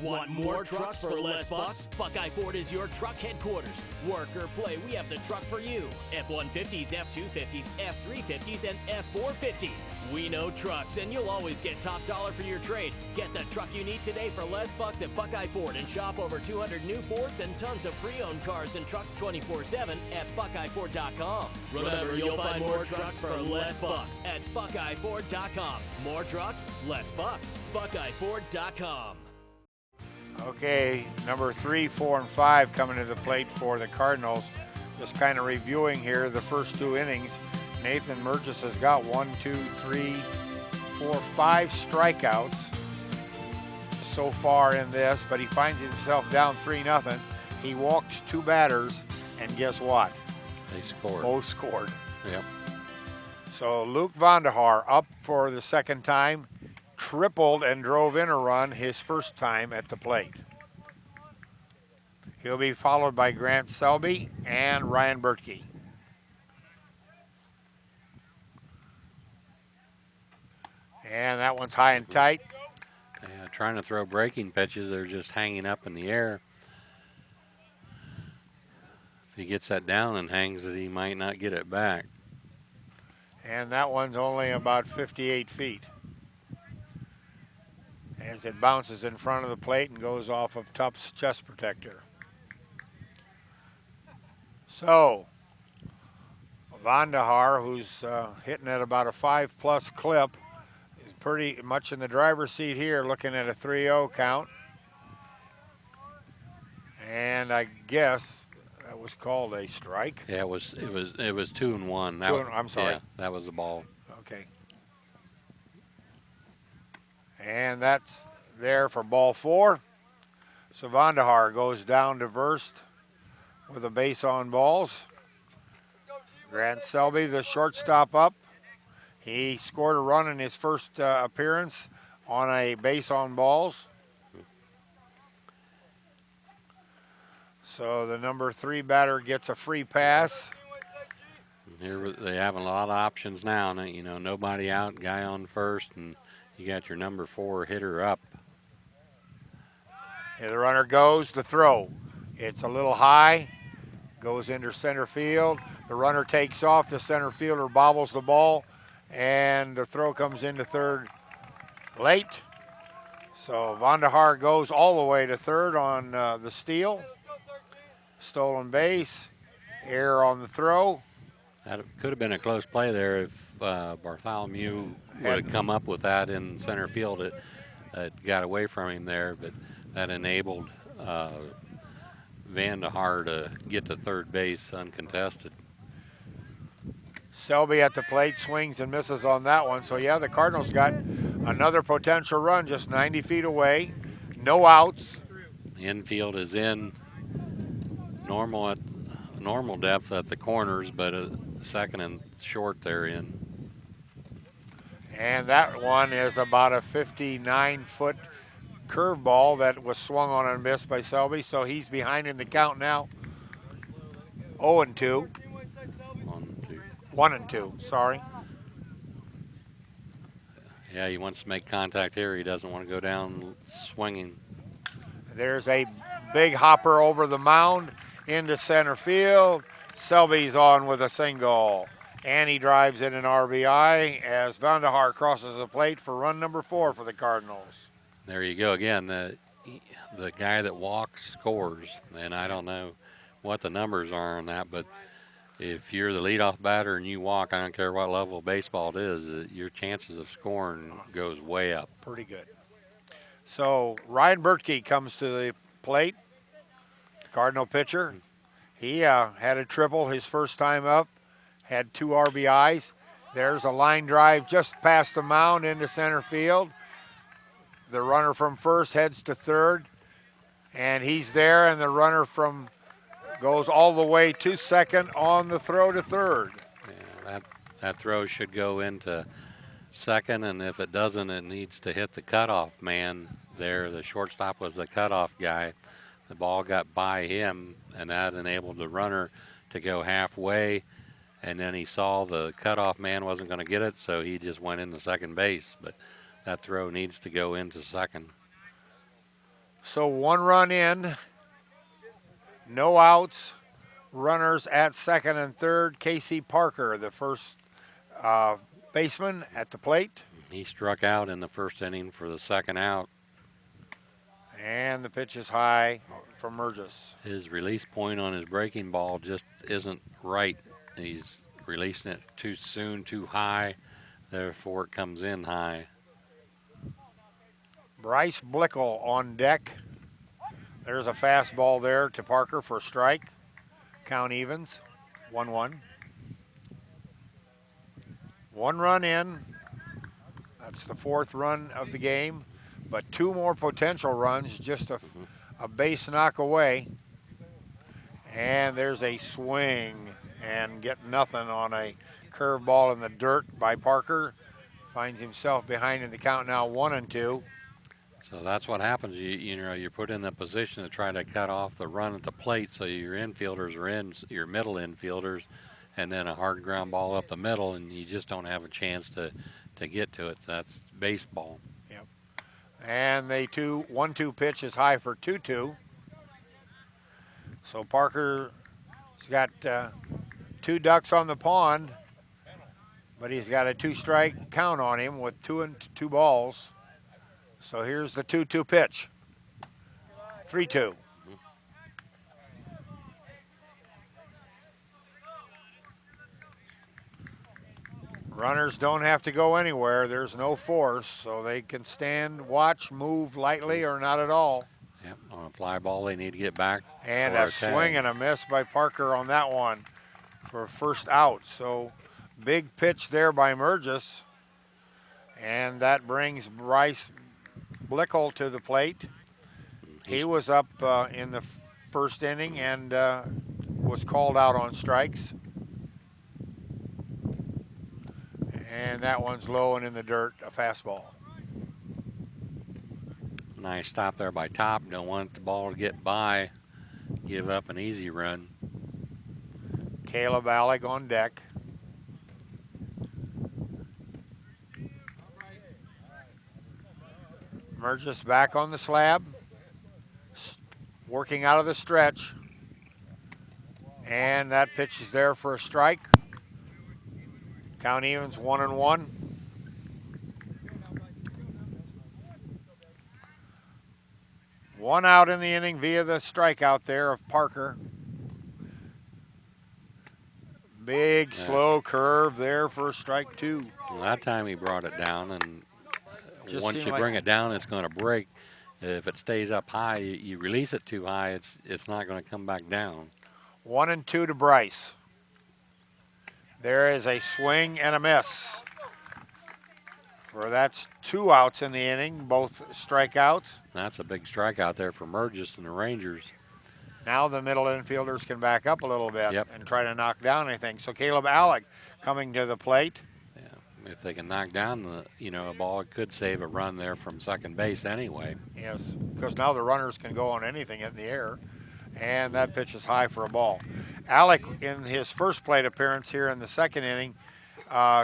Want more trucks for less bucks? Buckeye Ford is your truck headquarters. Work or play, we have the truck for you. F-150s, F-250s, F-350s, and F-450s. We know trucks, and you'll always get top dollar for your trade. Get the truck you need today for less bucks at Buckeye Ford and shop over 200 new Fords and tons of pre-owned cars and trucks 24/7 at BuckeyeFord.com. Remember, you'll find more trucks for less bucks at BuckeyeFord.com. More trucks, less bucks. BuckeyeFord.com. Okay, number 3, 4, and 5 coming to the plate for the Cardinals. Just kind of reviewing here the first 2 innings. Nathan Mergis has got 5 strikeouts so far in this, but he finds himself down 3-0. He walked 2 batters, and guess what? They scored. Both scored. Yep. So Luke Vandehar up for the second time. Tripled and drove in a run his first time at the plate. He'll be followed by Grant Selby and Ryan Bertke. And that one's high and tight. Yeah, trying to throw breaking pitches, they're just hanging up in the air. If he gets that down and hangs it, he might not get it back. And that one's only about 58 feet. As it bounces in front of the plate and goes off of Tupp's chest protector. So, Vandehar, who's hitting at about a 5+ clip, is pretty much in the driver's seat here, looking at a 3-0 count. And I guess that was called a strike. Yeah, it was 2-1. I'm sorry. Yeah, that was the ball. Okay. And that's there for ball 4. So Vandehar goes down to first with a base on balls. Grant Selby, the shortstop, up. He scored a run in his first appearance on a base on balls. So the number 3 batter gets a free pass. Here they have a lot of options now. You know, nobody out, guy on first, and you got your number 4 hitter up. Here the runner goes, the throw. It's a little high, goes into center field. The runner takes off, the center fielder bobbles the ball, and the throw comes into third late. So Van der Haar goes all the way to third on the steal. Stolen base, error on the throw. That could have been a close play there if Bartholomew would have come up with that in center field. It got away from him there, but that enabled Van der Haar to get to third base uncontested. Selby at the plate, swings and misses on that one. So yeah, the Cardinals got another potential run just 90 feet away. No outs. Infield is in normal depth at the corners, but second and short they're in. And that one is about a 59-foot curveball that was swung on and missed by Selby. So he's behind in the count now. 0-2. 1-2, sorry. Yeah, he wants to make contact here. He doesn't want to go down swinging. There's a big hopper over the mound into center field. Selby's on with a single. And he drives in an RBI as Van der Haar crosses the plate for run number 4 for the Cardinals. There you go again. The guy that walks scores. And I don't know what the numbers are on that, but if you're the leadoff batter and you walk, I don't care what level of baseball it is, your chances of scoring goes way up. Pretty good. So Ryan Bertke comes to the plate, Cardinal pitcher. He had a triple his first time up, had 2 RBIs. There's a line drive just past the mound into center field. The runner from first heads to third, and he's there, and the runner from goes all the way to second on the throw to third. Yeah, that throw should go into second, and if it doesn't, it needs to hit the cutoff man there. The shortstop was the cutoff guy. The ball got by him, and that enabled the runner to go halfway, and then he saw the cutoff man wasn't going to get it, so he just went into second base. But that throw needs to go into second. So 1 run in. No outs, runners at second and third. Casey Parker, the first baseman at the plate. He struck out in the first inning for the second out. And the pitch is high from Mergis. His release point on his breaking ball just isn't right. He's releasing it too soon, too high, therefore it comes in high. Bryce Blickel on deck. There's a fastball there to Parker for a strike. Count evens, 1-1. 1 run in. That's the 4th run of the game. But 2 more potential runs, just a base knock away. And there's a swing and get nothing on a curveball in the dirt by Parker. Finds himself behind in the count now, 1-2. So that's what happens. You know, you're put in the position to try to cut off the run at the plate, so your infielders are in, your middle infielders, and then a hard ground ball up the middle, and you just don't have a chance to get to it. That's baseball. Yep. And the 1-2 pitch is high for 2-2. So Parker's got 2 ducks on the pond, but he's got a 2-strike count on him with 2 balls. So here's the 2-2 pitch. 3-2. Runners don't have to go anywhere. There's no force, so they can stand, watch, move lightly or not at all. Yep, on a fly ball, they need to get back. And a swing and a miss by Parker on that one for first out. So big pitch there by Mergis. And that brings Bryce Blickel to the plate. He was up in the first inning and was called out on strikes. And that one's low and in the dirt, a fastball. Nice stop there by Top. Don't want the ball to get by, give up an easy run. Caleb Alec on deck. Burgess back on the slab, working out of the stretch. And that pitch is there for a strike. Count evens 1-1. One out in the inning via the strikeout there of Parker. Big, slow curve there for strike 2. Well, that time he brought it down, and Just once seemed you like- bring it down, it's going to break. If it stays up high, you release it too high, it's not going to come back down. 1-2 to Bryce. There is a swing and a miss. That's 2 outs in the inning, both strikeouts. That's a big strikeout there for Burgess and the Rangers. Now the middle infielders can back up a little bit and try to knock down anything. So Caleb Alec coming to the plate. Yeah, if they can knock down a ball, it could save a run there from second base anyway. Yes, because now the runners can go on anything in the air, and that pitch is high for a ball. Alec, in his first plate appearance here in the second inning,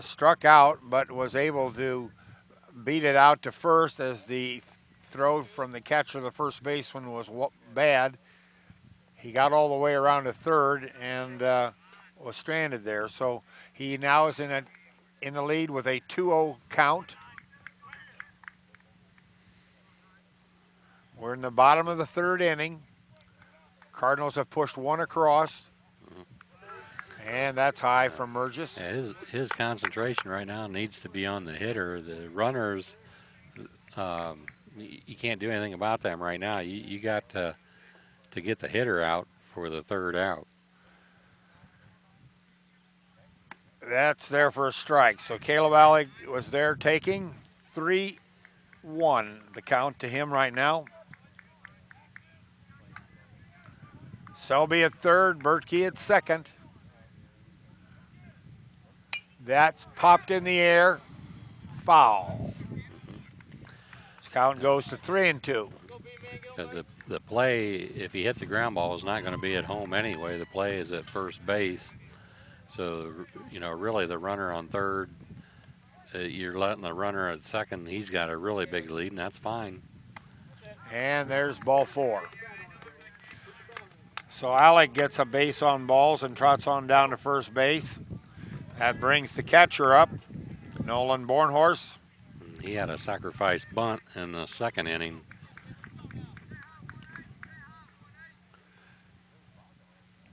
struck out but was able to beat it out to first as the throw from the catcher, the first baseman, was bad. He got all the way around to third and was stranded there. So he now is in the lead with a 2-0 count. We're in the bottom of the third inning. Cardinals have pushed one across. And that's high from Burgess. Yeah, his concentration right now needs to be on the hitter. The runners, you can't do anything about them right now. You got to get the hitter out for the third out. That's there for a strike. So Caleb Alec was there taking 3-1, the count to him right now. Selby at third, Bertkey at second. That's popped in the air, foul. This count goes to 3-2. Because the play, if he hits the ground ball, is not going to be at home anyway. The play is at first base. So, really the runner on third, you're letting the runner at second. He's got a really big lead, and that's fine. And there's ball 4. So Alec gets a base on balls and trots on down to first base. That brings the catcher up, Nolan Bornhorst. He had a sacrifice bunt in the second inning.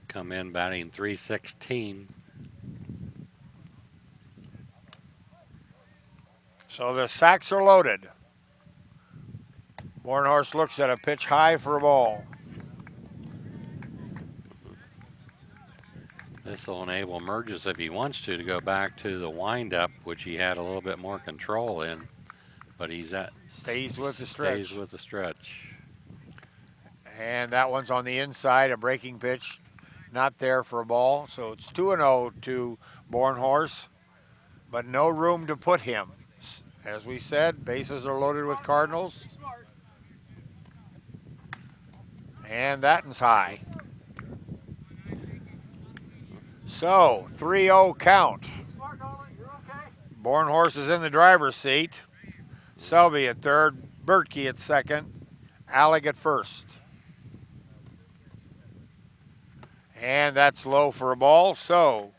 Come in batting .316. So the sacks are loaded. Bornhorst looks at a pitch high for a ball. This will enable Burgess, if he wants to go back to the windup, which he had a little bit more control in. But stays with the stretch. Stays with the stretch. And that one's on the inside, a breaking pitch, not there for a ball. So it's 2-0 to Bornhorst, but no room to put him. As we said, bases are loaded with Cardinals. And that one's high. So, 3-0 count. Bornhorst is in the driver's seat. Selby at third, Bertkey at second, Alec at first. And that's low for a ball. So,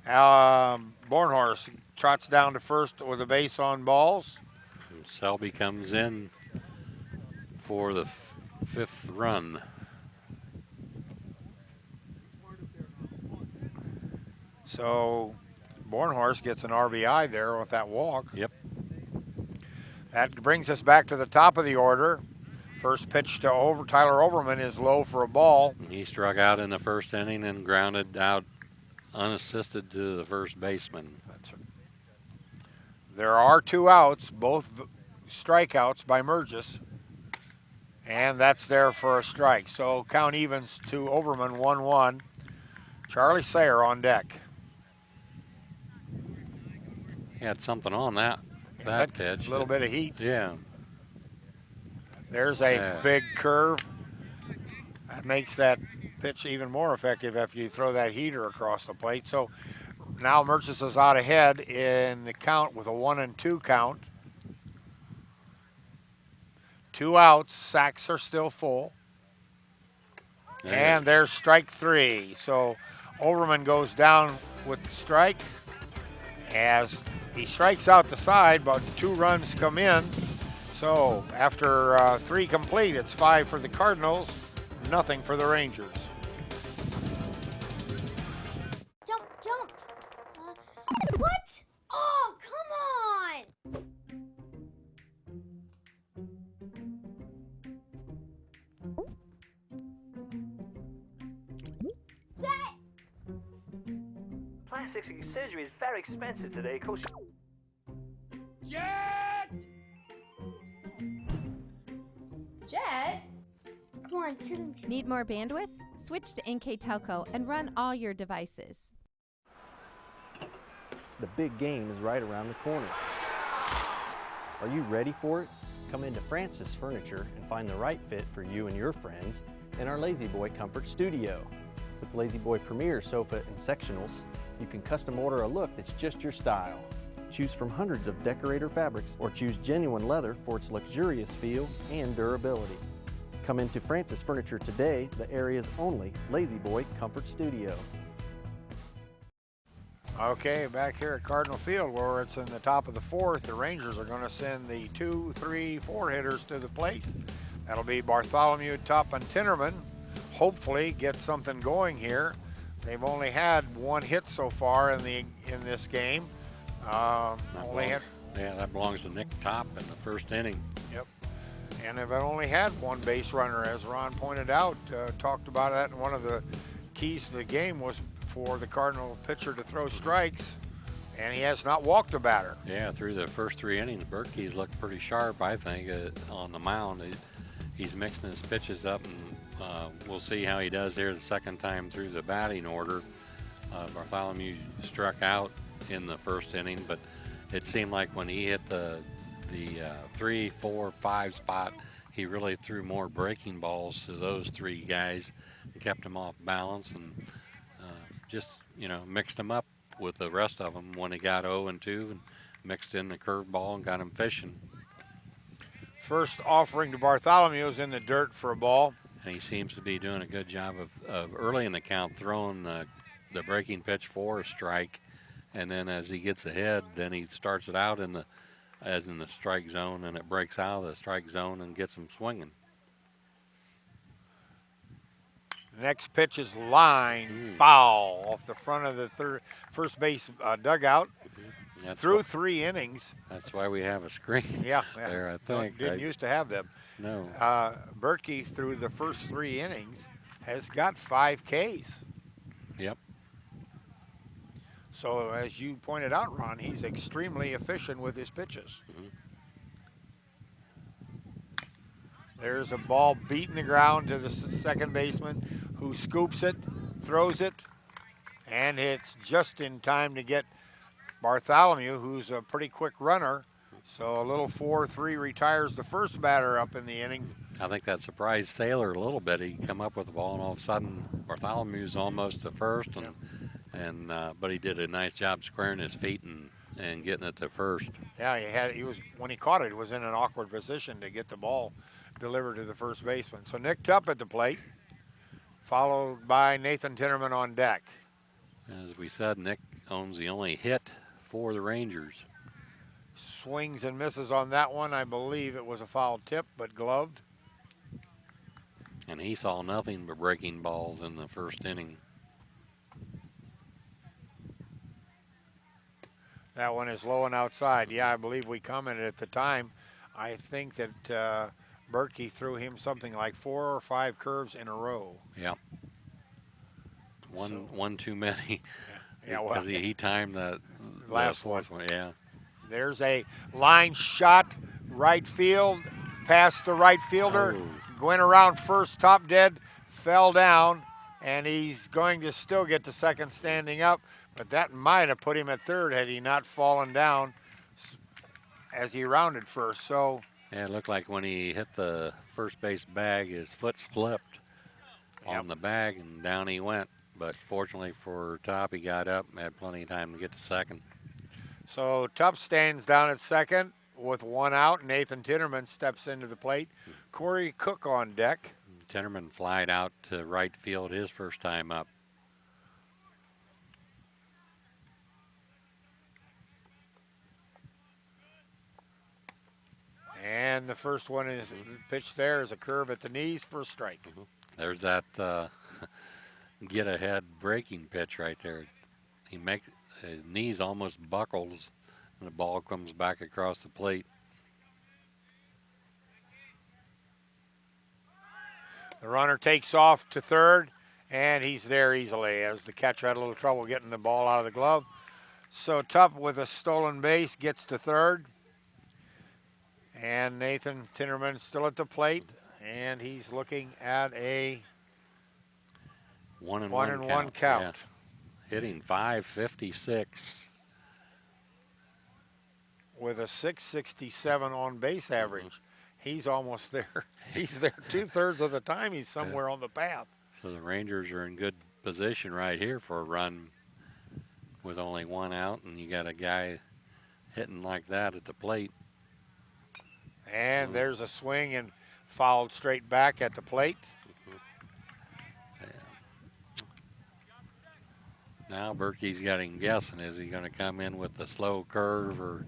Bornhorst trots down to first with a base on balls. And Selby comes in for the fifth run. So Bornhorst gets an RBI there with that walk. Yep. That brings us back to the top of the order. First pitch to Tyler Overman is low for a ball. He struck out in the first inning and grounded out unassisted to the first baseman. That's right. There are 2 outs, both strikeouts by Burgess. And that's there for a strike. So count evens to Overman 1-1. Charlie Sayer on deck. He had something on that pitch. A little bit of heat. Yeah. There's a big curve. That makes that pitch even more effective if you throw that heater across the plate. So now Burgess is out ahead in the count with a 1-2 count. 2 outs. Sacks are still full. And there's strike 3. So Overman goes down with the strike. As he strikes out the side, but 2 runs come in. So after 3 complete, it's 5 for the Cardinals, nothing for the Rangers. Jump, jump. What? Oh, come on. Plastic surgery is very expensive today. Jet! Jet? Come on, shoot him. Need more bandwidth? Switch to NKTelco and run all your devices. The big game is right around the corner. Are you ready for it? Come into Francis Furniture and find the right fit for you and your friends in our Lazy Boy Comfort Studio. With Lazy Boy Premier sofa and sectionals, you can custom order a look that's just your style. Choose from hundreds of decorator fabrics or choose genuine leather for its luxurious feel and durability. Come into Francis Furniture today, the area's only Lazy Boy Comfort Studio. Okay, back here at Cardinal Field where it's in the top of the 4th, the Rangers are going to send the 2, 3, 4 hitters to the plate. That'll be Bartholomew, Tupp, and Tinnerman. Hopefully get something going here. They've only had 1 hit so far in this game. That belongs to Nick Tupp in the first inning. Yep. And they've only had 1 base runner, as Ron pointed out, talked about that. And one of the keys to the game was for the Cardinal pitcher to throw strikes, and he has not walked a batter. Yeah, through the first 3 innings, Berkey's looked pretty sharp, I think, on the mound. He's mixing his pitches up, and we'll see how he does here the second time through the batting order. Bartholomew struck out in the first inning, but it seemed like when he hit the 3, 4, 5 spot, he really threw more breaking balls to those 3 guys and kept them off balance, and just mixed them up with the rest of them when he got 0-2 and mixed in the curveball and got him fishing. First offering to Bartholomew is in the dirt for a ball. And he seems to be doing a good job of early in the count throwing the breaking pitch for a strike, and then as he gets ahead, then he starts it out in the strike zone, and it breaks out of the strike zone and gets him swinging. Next pitch is line foul off the front of the first base dugout. Through 3 innings. That's why we have a screen there, I think. Didn't used to have them. No. Berkey, through the first 3 innings, has got 5 Ks. Yep. So, as you pointed out, Ron, he's extremely efficient with his pitches. There's a ball beating the ground to the second baseman, who scoops it, throws it, and it's just in time to get Bartholomew, who's a pretty quick runner. So a little 4-3 retires the first batter up in the inning. I think that surprised Saylor a little bit. He come up with the ball, and all of a sudden Bartholomew's almost to first, but he did a nice job squaring his feet and getting it to first. Yeah, when he caught it, he was in an awkward position to get the ball delivered to the first baseman. So Nick Tupp at the plate, followed by Nathan Tinnerman on deck. As we said, Nick owns the only hit for the Rangers. Swings and misses on that one. I believe it was a foul tip, but gloved. And he saw nothing but breaking balls in the first inning. That one is low and outside. Yeah, I believe we commented at the time. I think that Berkey threw him something like 4 or 5 curves in a row. Yeah. One too many. Yeah, well, because he timed the last fourth one. Yeah. There's a line shot, right field, past the right fielder. Went around first, top dead, fell down, and he's going to still get the second standing up, but that might have put him at third had he not fallen down as he rounded first. So yeah, it looked like when he hit the first base bag, his foot slipped on the bag, and down he went. But fortunately for Tupp, he got up and had plenty of time to get to second. So Tupp stands down at second, with one out. Nathan Tinnerman steps into the plate. Corey Cook on deck. Tinnerman flied out to right field his first time up. And the first one is pitched there is a curve at the knees for a strike. There's that get ahead breaking pitch right there. He makes his knees almost buckles, and the ball comes back across the plate. The runner takes off to third, and he's there easily as the catcher had a little trouble getting the ball out of the glove. So Tupp with a stolen base gets to third. And Nathan Tinnerman still at the plate, and he's looking at a 1-1 count. Yeah. Hitting .556. With a .667 on base average. He's almost there. He's there 2/3 of the time. He's somewhere on the path. So the Rangers are in good position right here for a run with only one out, and you got a guy hitting like that at the plate. And there's a swing and fouled straight back at the plate. Now Berkey's got him guessing. Is he going to come in with the slow curve or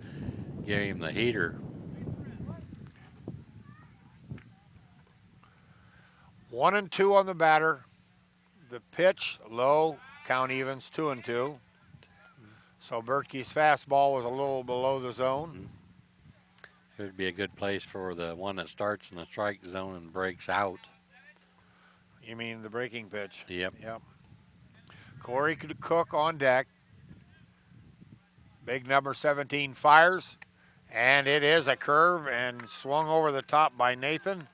give him the heater? 1-2 on the batter. The pitch low, count evens 2-2. So Berkey's fastball was a little below the zone. It would be a good place for the one that starts in the strike zone and breaks out. You mean the breaking pitch? Yep. Corey Cook on deck. Big number 17 fires, and it is a curve and swung over the top by Nathan.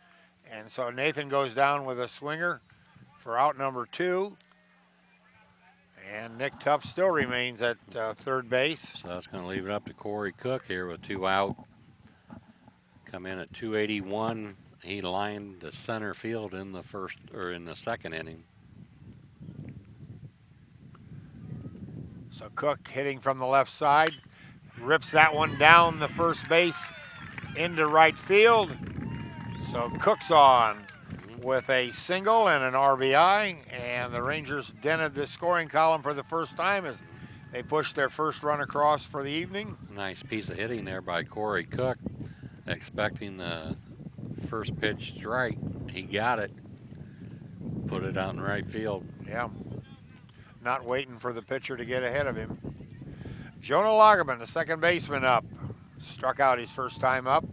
And so Nathan goes down with a swinger for out number 2. And Nick Tupp still remains at third base. So that's going to leave it up to Corey Cook here with 2 out. Come in at 281. He lined the center field in the second inning. So Cook hitting from the left side, rips that one down the first base into right field. So Cook's on with a single and an RBI, and the Rangers dented the scoring column for the first time as they pushed their first run across for the evening. Nice piece of hitting there by Corey Cook. Expecting the first pitch strike. He got it. Put it out in right field. Yeah. Not waiting for the pitcher to get ahead of him. Jonah Lagerman, the second baseman, up. Struck out his first time up.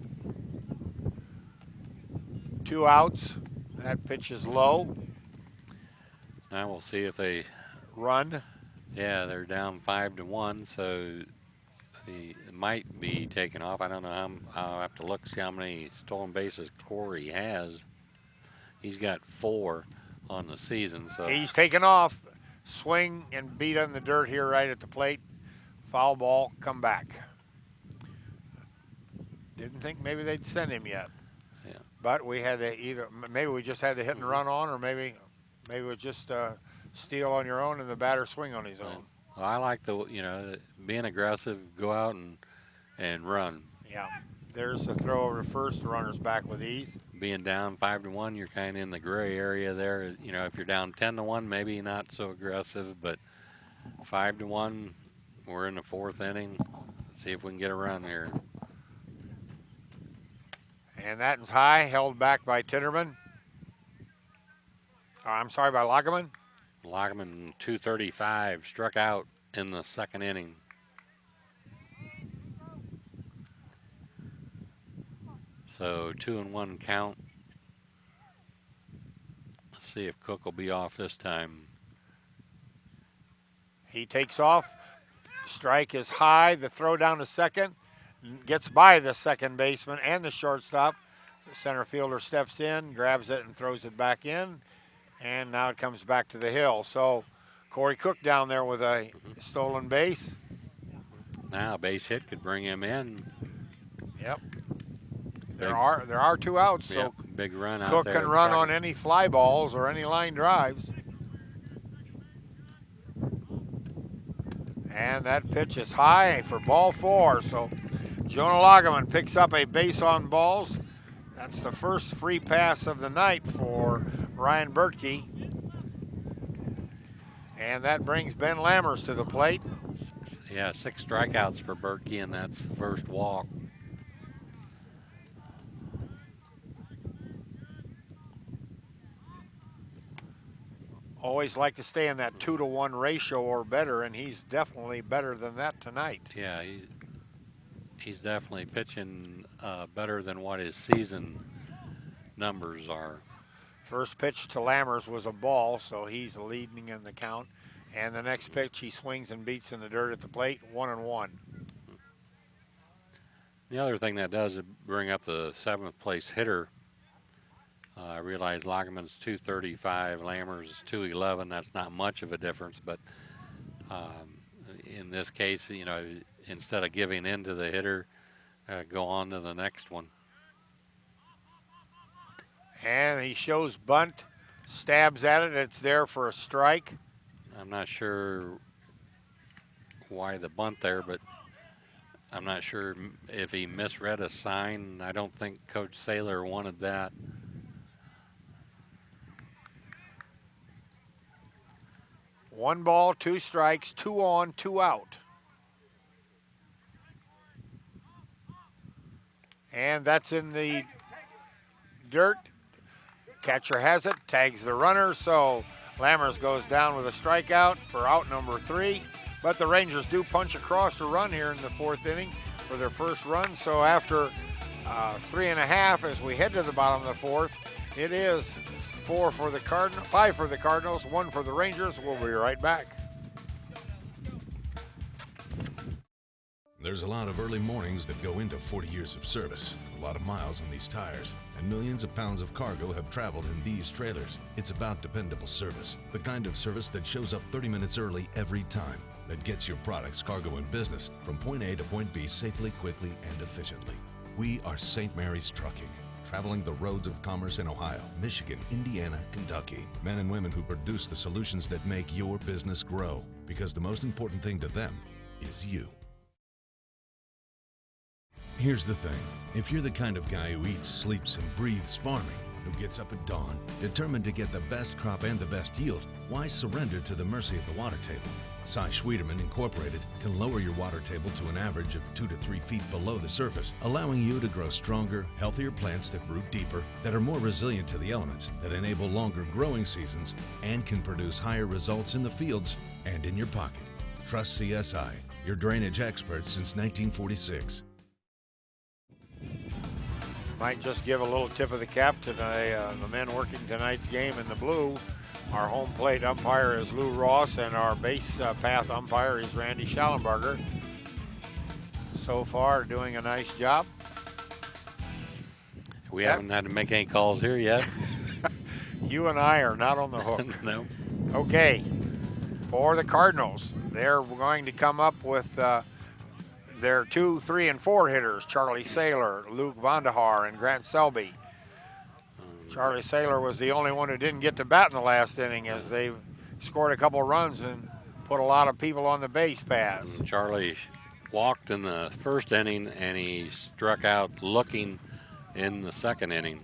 2 outs. That pitch is low. Now we'll see if they run. Yeah, they're down 5-1, so it might be taken off. I don't know I'll have to look, see how many stolen bases Corey has. He's got 4 on the season. So he's taken off. Swing and beat in the dirt here right at the plate. Foul ball, come back. Didn't think maybe they'd send him yet. Yeah. But we had to maybe we just had to hit and run on, or maybe it was just steal on your own and the batter swing on his own. Well, I like being aggressive, go out and run. Yeah. There's a throw over to first, the runner's back with ease. Being down 5-1, you're kind of in the gray area there. You know, if you're down 10-1, maybe not so aggressive, but 5-1, we're in the 4th inning. Let's see if we can get a run here. And that is high, held back by Tinnerman. By Lagerman. Lagerman, 235, struck out in the second inning. So 2-1 count. Let's see if Cook will be off this time. He takes off. Strike is high. The throw down to second. Gets by the second baseman and the shortstop. The center fielder steps in, grabs it, and throws it back in. And now it comes back to the hill. So Corey Cook down there with a stolen base. Now a base hit could bring him in. Yep. There are 2 outs, so yep, big run out Cook there can in run second. on any fly balls or any line drives. And that pitch is high for ball 4. So Jonah Lagerman picks up a base on balls. That's the first free pass of the night for Ryan Bertke. And that brings Ben Lammers to the plate. Yeah, 6 strikeouts for Bertke, and that's the first walk. Always like to stay in that 2-to-1 ratio or better, and he's definitely better than that tonight. Yeah, he's definitely pitching better than what his season numbers are. First pitch to Lammers was a ball, so he's leading in the count. And the next pitch he swings and beats in the dirt at the plate, 1-1. The other thing that does is bring up the 7th place hitter. I realize Lagerman's 235, Lammers is 211. That's not much of a difference, but in this case, you know, instead of giving in to the hitter, go on to the next one. And he shows bunt, stabs at it. It's there for a strike. I'm not sure why the bunt there, but I'm not sure if he misread a sign. I don't think Coach Saylor wanted that. One ball, 2 strikes, 2 on, 2 out. And that's in the dirt. Catcher has it, tags the runner, so Lammers goes down with a strikeout for out number 3. But the Rangers do punch across a run here in the 4th inning for their first run. So after 3.5, as we head to the bottom of the 4th, it is 5 for the Cardinals, 1 for the Rangers. We'll be right back. There's a lot of early mornings that go into 40 years of service, a lot of miles on these tires, and millions of pounds of cargo have traveled in these trailers. It's about dependable service, the kind of service that shows up 30 minutes early every time, that gets your products, cargo, and business from point A to point B safely, quickly, and efficiently. We are St. Mary's Trucking, traveling the roads of commerce in Ohio, Michigan, Indiana, Kentucky. Men and women who produce the solutions that make your business grow, because the most important thing to them is you. Here's the thing. If you're the kind of guy who eats, sleeps, and breathes farming, who gets up at dawn, determined to get the best crop and the best yield, why surrender to the mercy of the water table? Cy Schwederman Incorporated can lower your water table to an average of 2 to 3 feet below the surface, allowing you to grow stronger, healthier plants that root deeper, that are more resilient to the elements, that enable longer growing seasons, and can produce higher results in the fields and in your pocket. Trust CSI, your drainage experts since 1946. Might just give a little tip of the cap to the men working tonight's game in the blue. Our home plate umpire is Lou Ross, and our base path umpire is Randy Schallenberger. So far, doing a nice job. We haven't had to make any calls here yet. You and I are not on the hook. No. Okay, for the Cardinals, they're going to come up with their 2, 3, and 4 hitters, Charlie Saylor, Luke Vandehar, and Grant Selby. Charlie Saylor was the only one who didn't get to bat in the last inning, as they scored a couple runs and put a lot of people on the base paths. Charlie walked in the first inning, and he struck out looking in the second inning.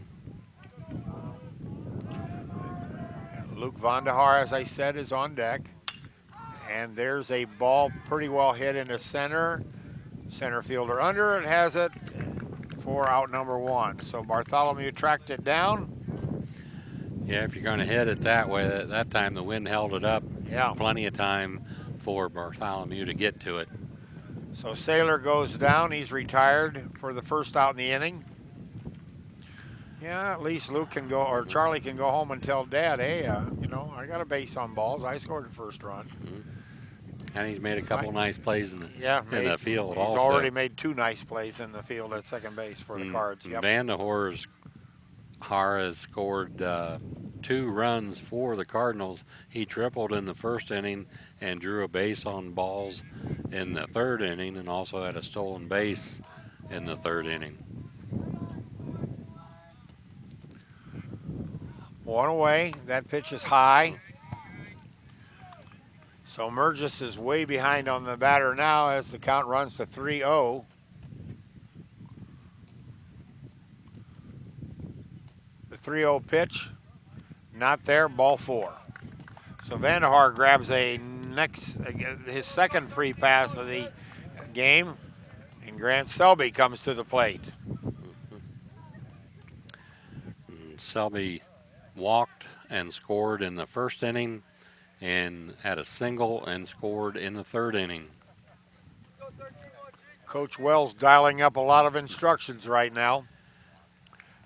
Luke Vandehar, as I said, is on deck. And there's a ball pretty well hit into center. Center fielder under it, has it for out number 1. So Bartholomew tracked it down. Yeah, if you're going to hit it that way, that time the wind held it up. Yeah. Plenty of time for Bartholomew to get to it. So Saylor goes down. He's retired for the first out in the inning. Yeah, at least Luke can go, or Charlie can go home and tell Dad, hey, you know, I got a base on balls. I scored the first run. Mm-hmm. And he's made a couple nice plays in the field he's also. He's already made 2 nice plays in the field at second base for the Cards. Yep. Vandehar has scored 2 runs for the Cardinals. He tripled in the first inning and drew a base on balls in the 3rd inning, and also had a stolen base in the 3rd inning. 1 away. That pitch is high. So Mergis is way behind on the batter now as the count runs to 3-0. 3-0 pitch. Not there, ball 4. So Vandehar grabs his second free pass of the game, and Grant Selby comes to the plate. Selby walked and scored in the first inning and had a single and scored in the third inning. Coach Wells dialing up a lot of instructions right now.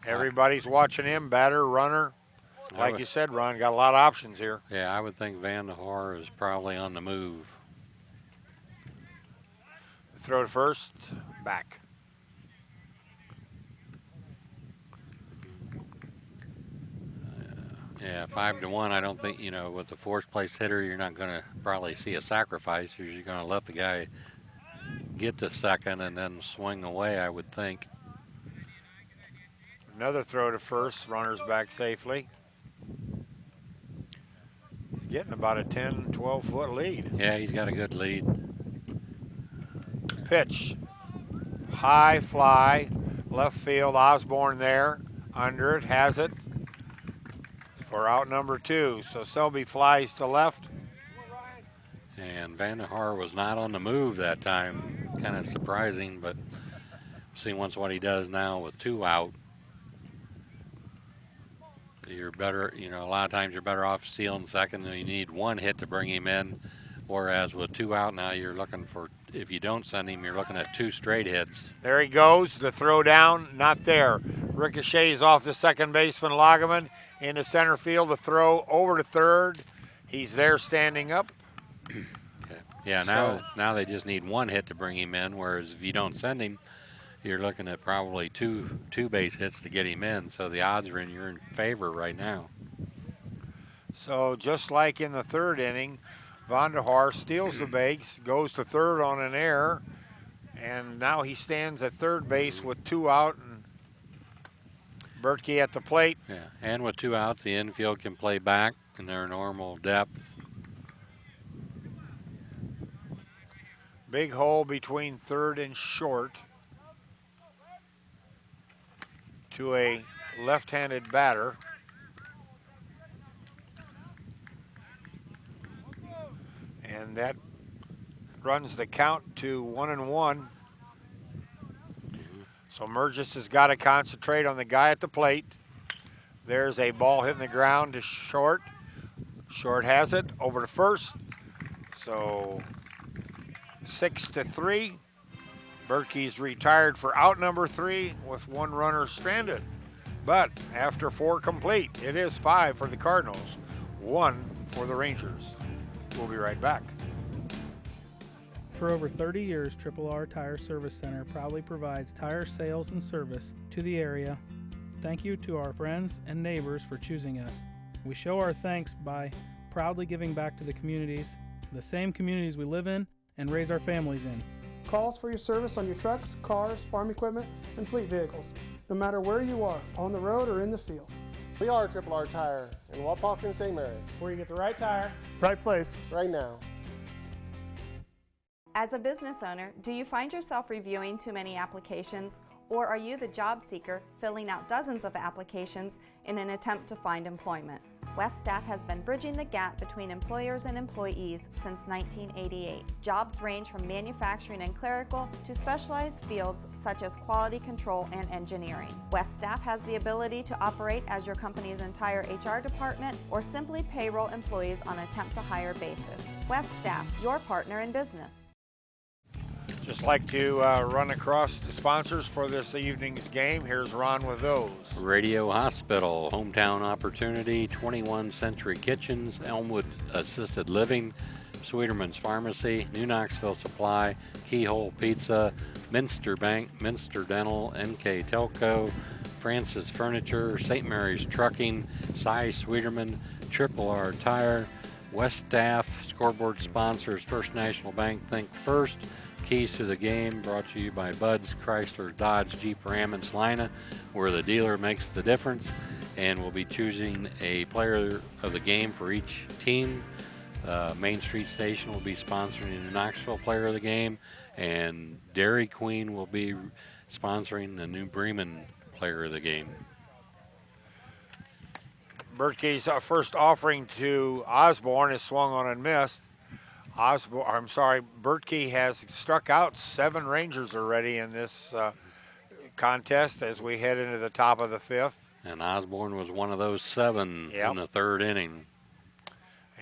Everybody's watching him, batter, runner. Like you said, Ron, got a lot of options here. Yeah, I would think Vandehar is probably on the move. Throw to first, back. Yeah, 5-1. I don't think, with the fourth place hitter, you're not going to probably see a sacrifice. You're going to let the guy get to second and then swing away, I would think. Another throw to first, runners back safely. He's getting about a 10, 12-foot lead. Yeah, he's got a good lead. Pitch. High fly, left field, Osborne there. Under it, has it. For out number 2. So Selby flies to left. And Vandehar was not on the move that time. Kind of surprising, but see once what he does now with 2 out. You're better, a lot of times you're better off stealing second and you need 1 hit to bring him in. Whereas with 2 out now, you're looking for, if you don't send him, you're looking at 2 straight hits. There he goes. The throw down, not there. Ricochets off the second baseman, Lagerman. Into center field, the throw over to third. He's there standing up. Okay. Yeah, now they just need 1 hit to bring him in, whereas if you don't send him, you're looking at probably two base hits to get him in. So the odds are in your favor right now. So just like in the third inning, Vandehar steals the base, goes to third on an error, and now he stands at third base with 2 out, and Bertke at the plate. Yeah, and with 2 outs, the infield can play back in their normal depth. Big hole between third and short to a left-handed batter. And that runs the count to 1-1. So Mergis has got to concentrate on the guy at the plate. There's a ball hitting the ground to short. Short has it over to first. So 6-3. Berkey's retired for out number 3 with 1 runner stranded. But after 4 complete, it is 5 for the Cardinals, 1 for the Rangers. We'll be right back. For over 30 years, R Tire Service Center proudly provides tire sales and service to the area. Thank you to our friends and neighbors for choosing us. We show our thanks by proudly giving back to the communities, the same communities we live in and raise our families in. Calls for your service on your trucks, cars, farm equipment, and fleet vehicles, no matter where you are, on the road or in the field. We are R Tire in Wapak and St. Mary. Where you get the right tire, right place, right now. As a business owner, do you find yourself reviewing too many applications, or are you the job seeker filling out dozens of applications in an attempt to find employment? West Staff has been bridging the gap between employers and employees since 1988. Jobs range from manufacturing and clerical to specialized fields such as quality control and engineering. West Staff has the ability to operate as your company's entire HR department or simply payroll employees on a temp-to-hire basis. West Staff, your partner in business. Just like to run across the sponsors for this evening's game. Here's Ron with those. Radio Hospital, Hometown Opportunity, 21 Century Kitchens, Elmwood Assisted Living, Sweeterman's Pharmacy, New Knoxville Supply, Keyhole Pizza, Minster Bank, Minster Dental, NKTelco, Francis Furniture, St. Mary's Trucking, Cy Sweeterman, R Tire, West Staff, scoreboard sponsors, First National Bank, Think First, Keys to the Game, brought to you by Bud's, Chrysler, Dodge, Jeep, Ram, and Salina, where the dealer makes the difference. And we'll be choosing a player of the game for each team. Main Street Station will be sponsoring the Knoxville player of the game, and Dairy Queen will be sponsoring the New Bremen player of the game. Bertkey's first offering to Osborne is swung on and missed. Bertkey has struck out 7 Rangers already in this contest as we head into the top of the 5th. And Osborne was one of those 7 in the 3rd inning.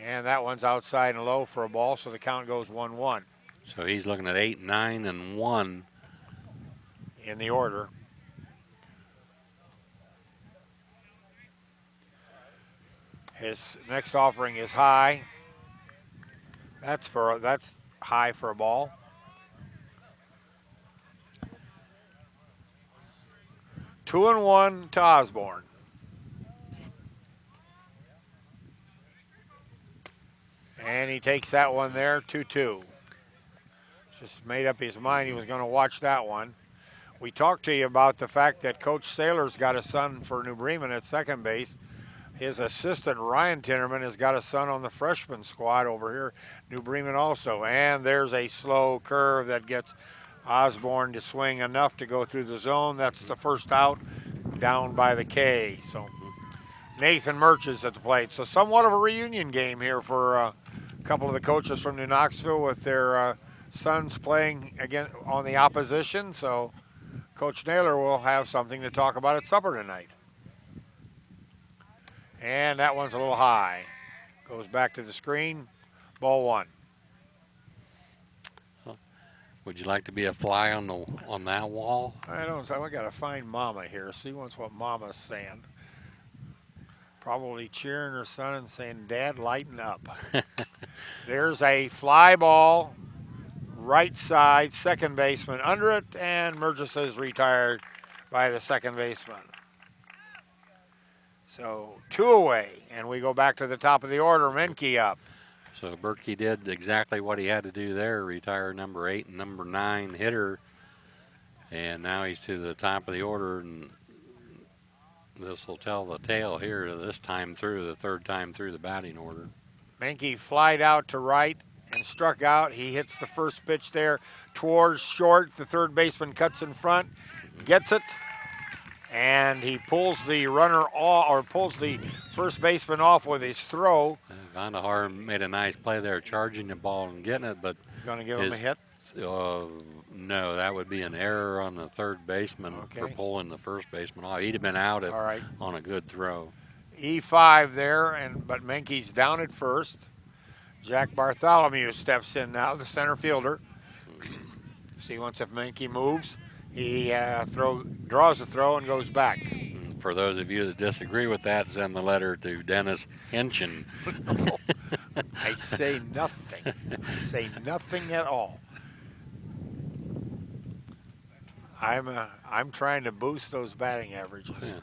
And that one's outside and low for a ball, so the count goes 1-1. So he's looking at 8, 9, and 1 in the order. His next offering is high. That's high for a ball. Two and 1 to Osborne. And he takes that one there, 2-2. Just made up his mind he was going to watch that one. We talked to you about the fact that Coach Saylor's got a son for New Bremen at second base. His assistant, Ryan Tinnerman, has got a son on the freshman squad over here, New Bremen also. And there's a slow curve that gets Osborne to swing enough to go through the zone. That's the first out down by the K. So Nathan Murch is at the plate. So somewhat of a reunion game here for a couple of the coaches from New Knoxville with their sons playing again on the opposition. So Coach Naylor will have something to talk about at supper tonight. And that one's a little high. Goes back to the screen. Ball 1. Would you like to be a fly on that wall? I don't. I got to find Mama here. See what's what Mama's saying. Probably cheering her son and saying, "Dad, lighten up." There's a fly ball, right side, second baseman under it, and Murgis is retired by the second baseman. So 2 away, and we go back to the top of the order. Menke up. So Bertkey did exactly what he had to do there, retire number 8 and number 9 hitter. And now he's to the top of the order, and this will tell the tale here this time through, the 3rd time through the batting order. Menke flied out to right and struck out. He hits the first pitch there towards short. The third baseman cuts in front, gets it. And he pulls the runner off, or pulls the first baseman off with his throw. Vandehar made a nice play there, charging the ball and getting it, but going to give him a hit? No, that would be an error on the third baseman for pulling the first baseman off. He'd have been out on a good throw. E5 there, but Menke's down at first. Jack Bartholomew steps in now, the center fielder. See once if Menke moves. He draws a throw and goes back. For those of you that disagree with that, send the letter to Dennis Henchen. I say nothing. I say nothing at all. I'm trying to boost those batting averages. Yeah.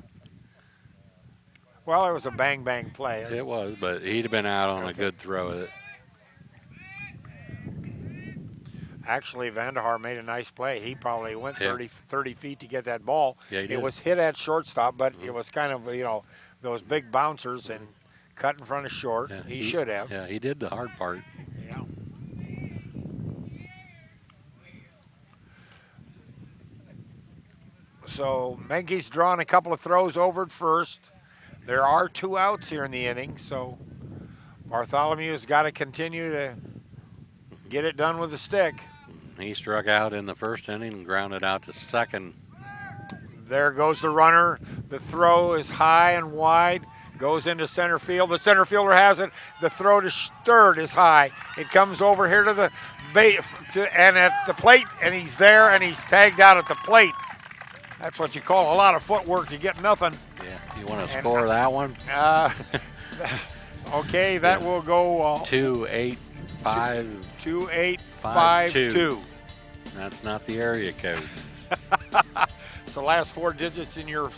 Well, it was a bang play. It was, but he'd have been out on a good throw with it. Actually, Vandehar made a nice play. He probably went 30 feet to get that ball. Yeah, he did. It was hit at shortstop, but it was kind of, those big bouncers and cut in front of short. Yeah, he should have. Yeah, he did the hard part. Yeah. So Menke's drawn a couple of throws over at first. There are 2 outs here in the inning, so Bartholomew's got to continue to get it done with the stick. He struck out in the first inning and grounded out to second. There goes the runner. The throw is high and wide. Goes into center field. The center fielder has it. The throw to third is high. It comes over here to the base and at the plate, and he's there, and he's tagged out at the plate. That's what you call a lot of footwork to get nothing. Yeah, you want to score that one? Okay, that will go 2-8-5. 2-8-5-2. That's not the area code. It's the last 4 digits on your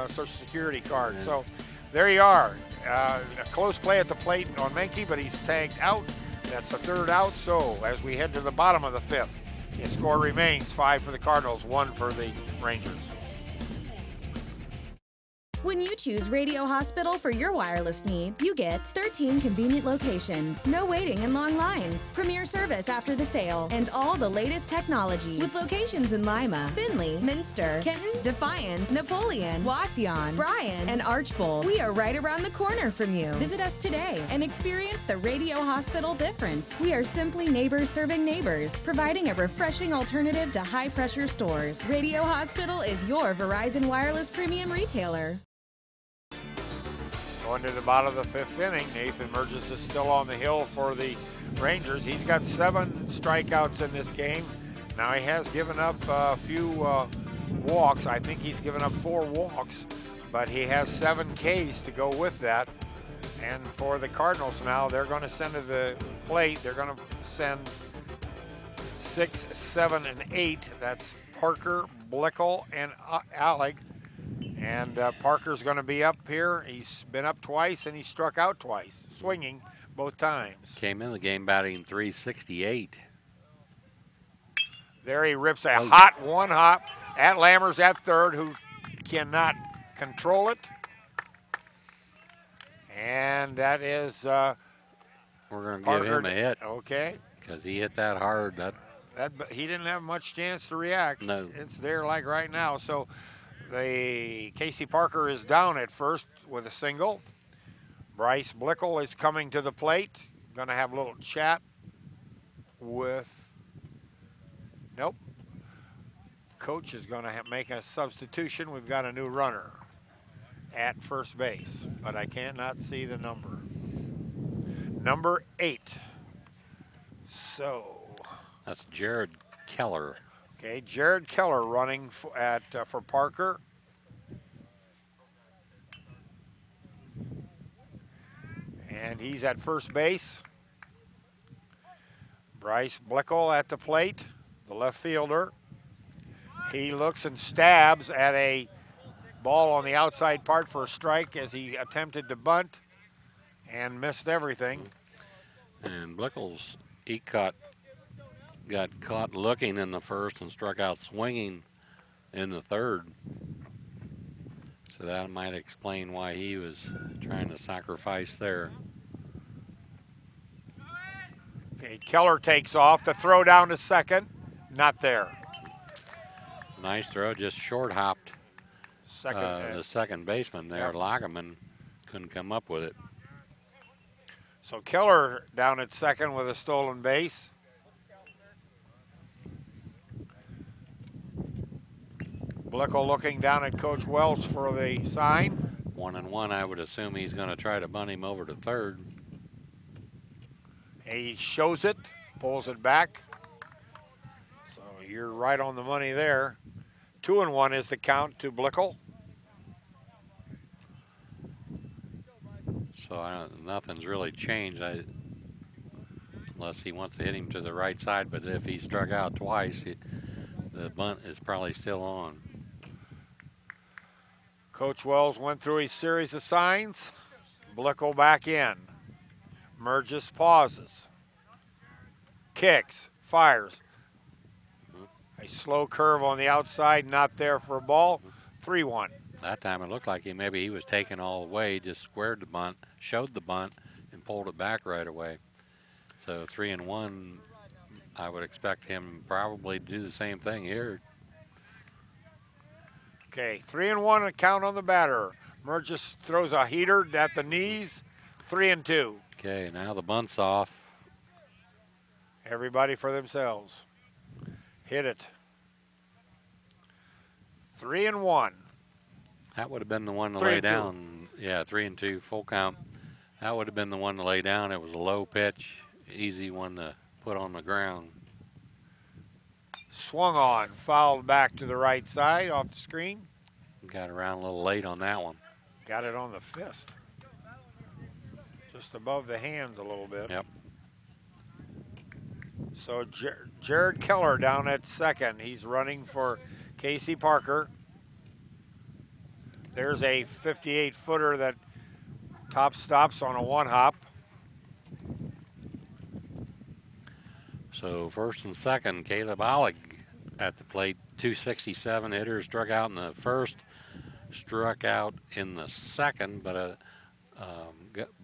Social Security card. Yeah. So there you are. A close play at the plate on Menke, but he's tagged out. That's the 3rd out. So as we head to the bottom of the 5th, the score remains 5 for the Cardinals, 1 for the Rangers. When you choose Radio Hospital for your wireless needs, you get 13 convenient locations, no waiting and long lines, premier service after the sale, and all the latest technology. With locations in Lima, Findlay, Minster, Kenton, Defiance, Napoleon, Wauseon, Bryan, and Archbold, we are right around the corner from you. Visit us today and experience the Radio Hospital difference. We are simply neighbors serving neighbors, providing a refreshing alternative to high-pressure stores. Radio Hospital is your Verizon Wireless premium retailer. Going to the bottom of the fifth inning, Nathan Burgess is still on the hill for the Rangers. He's got 7 strikeouts in this game. Now he has given up a few walks. I think he's given up 4 walks, but he has 7 Ks to go with that. And for the Cardinals now, they're going to send to the plate. They're going to send 6, 7, and 8. That's Parker, Blickel, and Alec. And Parker's going to be up here. He's been up twice, and he struck out twice, swinging both times. Came in the game batting .368. There he rips a hot one hop at Lammers at third, who cannot control it. And that is we're going to give him a hit. Okay. Because he hit that hard. He didn't have much chance to react. No. It's there like right now. So the Casey Parker is down at first with a single. Bryce Blickel is coming to the plate. Going to have a little chat with, nope. Coach is going to make a substitution. We've got a new runner at first base, but I cannot see the number. Number 8. So. That's Jared Keller. Okay, Jared Keller running for Parker. And he's at first base. Bryce Blickel at the plate, the left fielder. He looks and stabs at a ball on the outside part for a strike as he attempted to bunt and missed everything. And Blickel's got caught looking in the first and struck out swinging in the third. So that might explain why he was trying to sacrifice there. Okay, Keller takes off. The throw down to second, not there. Nice throw, just short hopped the second baseman there. Yep. Lagerman couldn't come up with it. So Keller down at second with a stolen base. Blickel looking down at Coach Wells for the sign. 1-1, I would assume he's going to try to bunt him over to third. He shows it, pulls it back. So you're right on the money there. 2-1 is the count to Blickel. So nothing's really changed unless he wants to hit him to the right side. But if he struck out twice, the bunt is probably still on. Coach Wells went through a series of signs. Blickel back in. Merges, pauses. Kicks, fires. A slow curve on the outside, not there for a ball. 3-1. That time it looked like maybe he was taken all the way, just squared the bunt, showed the bunt, and pulled it back right away. So 3-1, I would expect him probably to do the same thing here. Okay, 3-1 a count on the batter. Merges throws a heater at the knees. 3-2. Okay, now the bunt's off. Everybody for themselves. Hit it. 3-1. That would have been the one to lay down. Yeah, 3-2, full count. That would have been the one to lay down. It was a low pitch, easy one to put on the ground. Swung on, fouled back to the right side off the screen. Got around a little late on that one. Got it on the fist. Just above the hands a little bit. Yep. So Jared Keller down at second. He's running for Casey Parker. There's a 58-footer that top stops on a one-hop. So first and second, Caleb Allig at the plate. 267 hitters struck out in the first. struck out in the second, but a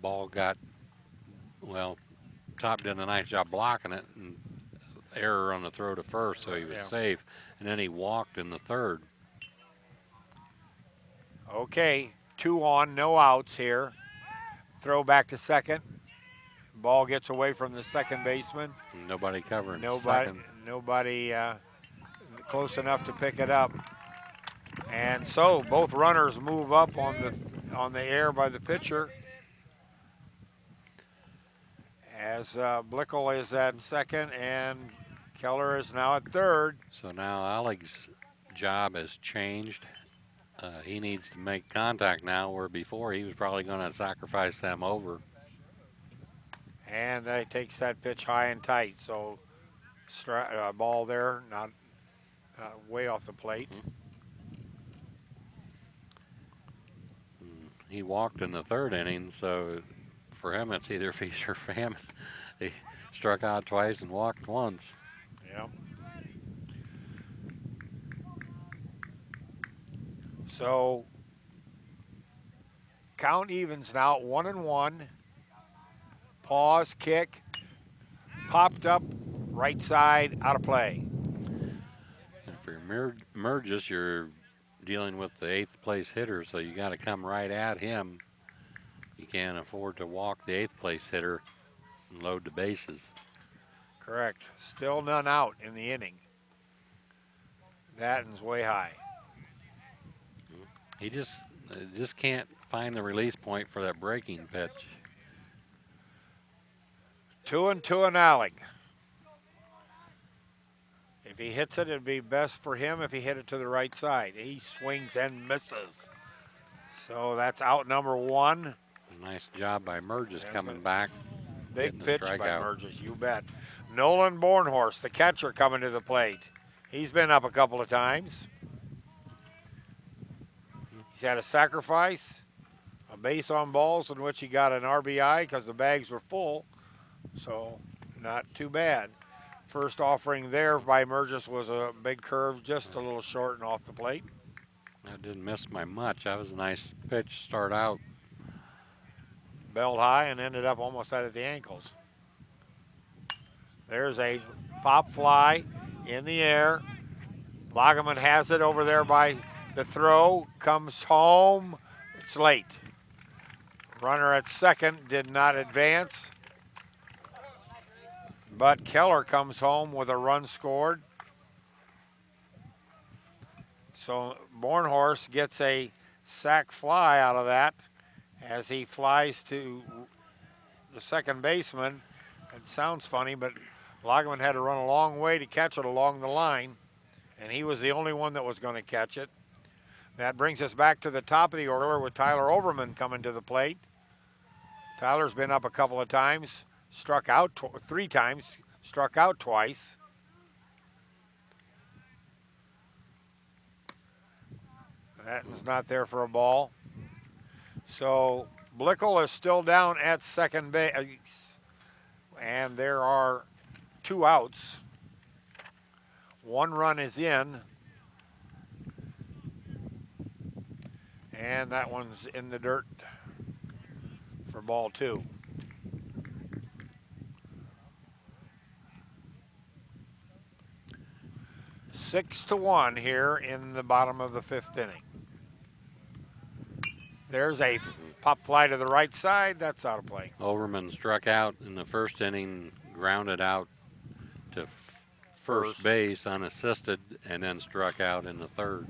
ball got, well, Top did a nice job blocking it, and error on the throw to first, so he was safe. And then he walked in the third. Okay, 2 on, no outs here. Throw back to second. Ball gets away from the second baseman. Nobody covering Nobody close enough to pick it up. And so both runners move up on the air by the pitcher. As Blickel is at second and Keller is now at third. So now Alig's job has changed. He needs to make contact now, where before he was probably going to sacrifice them over. And he takes that pitch high and tight. So ball there, not way off the plate. He walked in the third inning, so for him it's either feast or famine. He struck out twice and walked once. Yep. So count evens now, 1-1. Pause, kick, popped up, right side, out of play. And for your merges, you're dealing with the 8th place hitter, so you got to come right at him. You can't afford to walk the 8th place hitter and load the bases. Correct. Still none out in the inning. That is way high. He just can't find the release point for that breaking pitch. 2-2 and Alec. If he hits it, it'd be best for him if he hit it to the right side. He swings and misses. So that's out number 1. Nice job by Merges coming back. Big pitch by Merges, you bet. Nolan Bornhorst, the catcher, coming to the plate. He's been up a couple of times. He's had a sacrifice, a base on balls in which he got an RBI because the bags were full. So not too bad. First offering there by Merges was a big curve, just a little short and off the plate. I didn't miss by much. That was a nice pitch start out. Belled high and ended up almost at the ankles. There's a pop fly in the air. Lagerman has it over there by the throw, comes home. It's late. Runner at second did not advance. But Keller comes home with a run scored. So Bornhorst gets a sac fly out of that as he flies to the second baseman. It sounds funny, but Lagerman had to run a long way to catch it along the line, and he was the only one that was going to catch it. That brings us back to the top of the order with Tyler Overman coming to the plate. Tyler's been up a couple of times. Struck out 3 times, struck out twice. That was not there for a ball. So Blickel is still down at second base, and there are 2 outs. 1 run is in, and that one's in the dirt for ball 2. Six to 1 here in the bottom of the 5th inning. There's a pop fly to the right side. That's out of play. Overman struck out in the first inning, grounded out to first base unassisted, and then struck out in the third.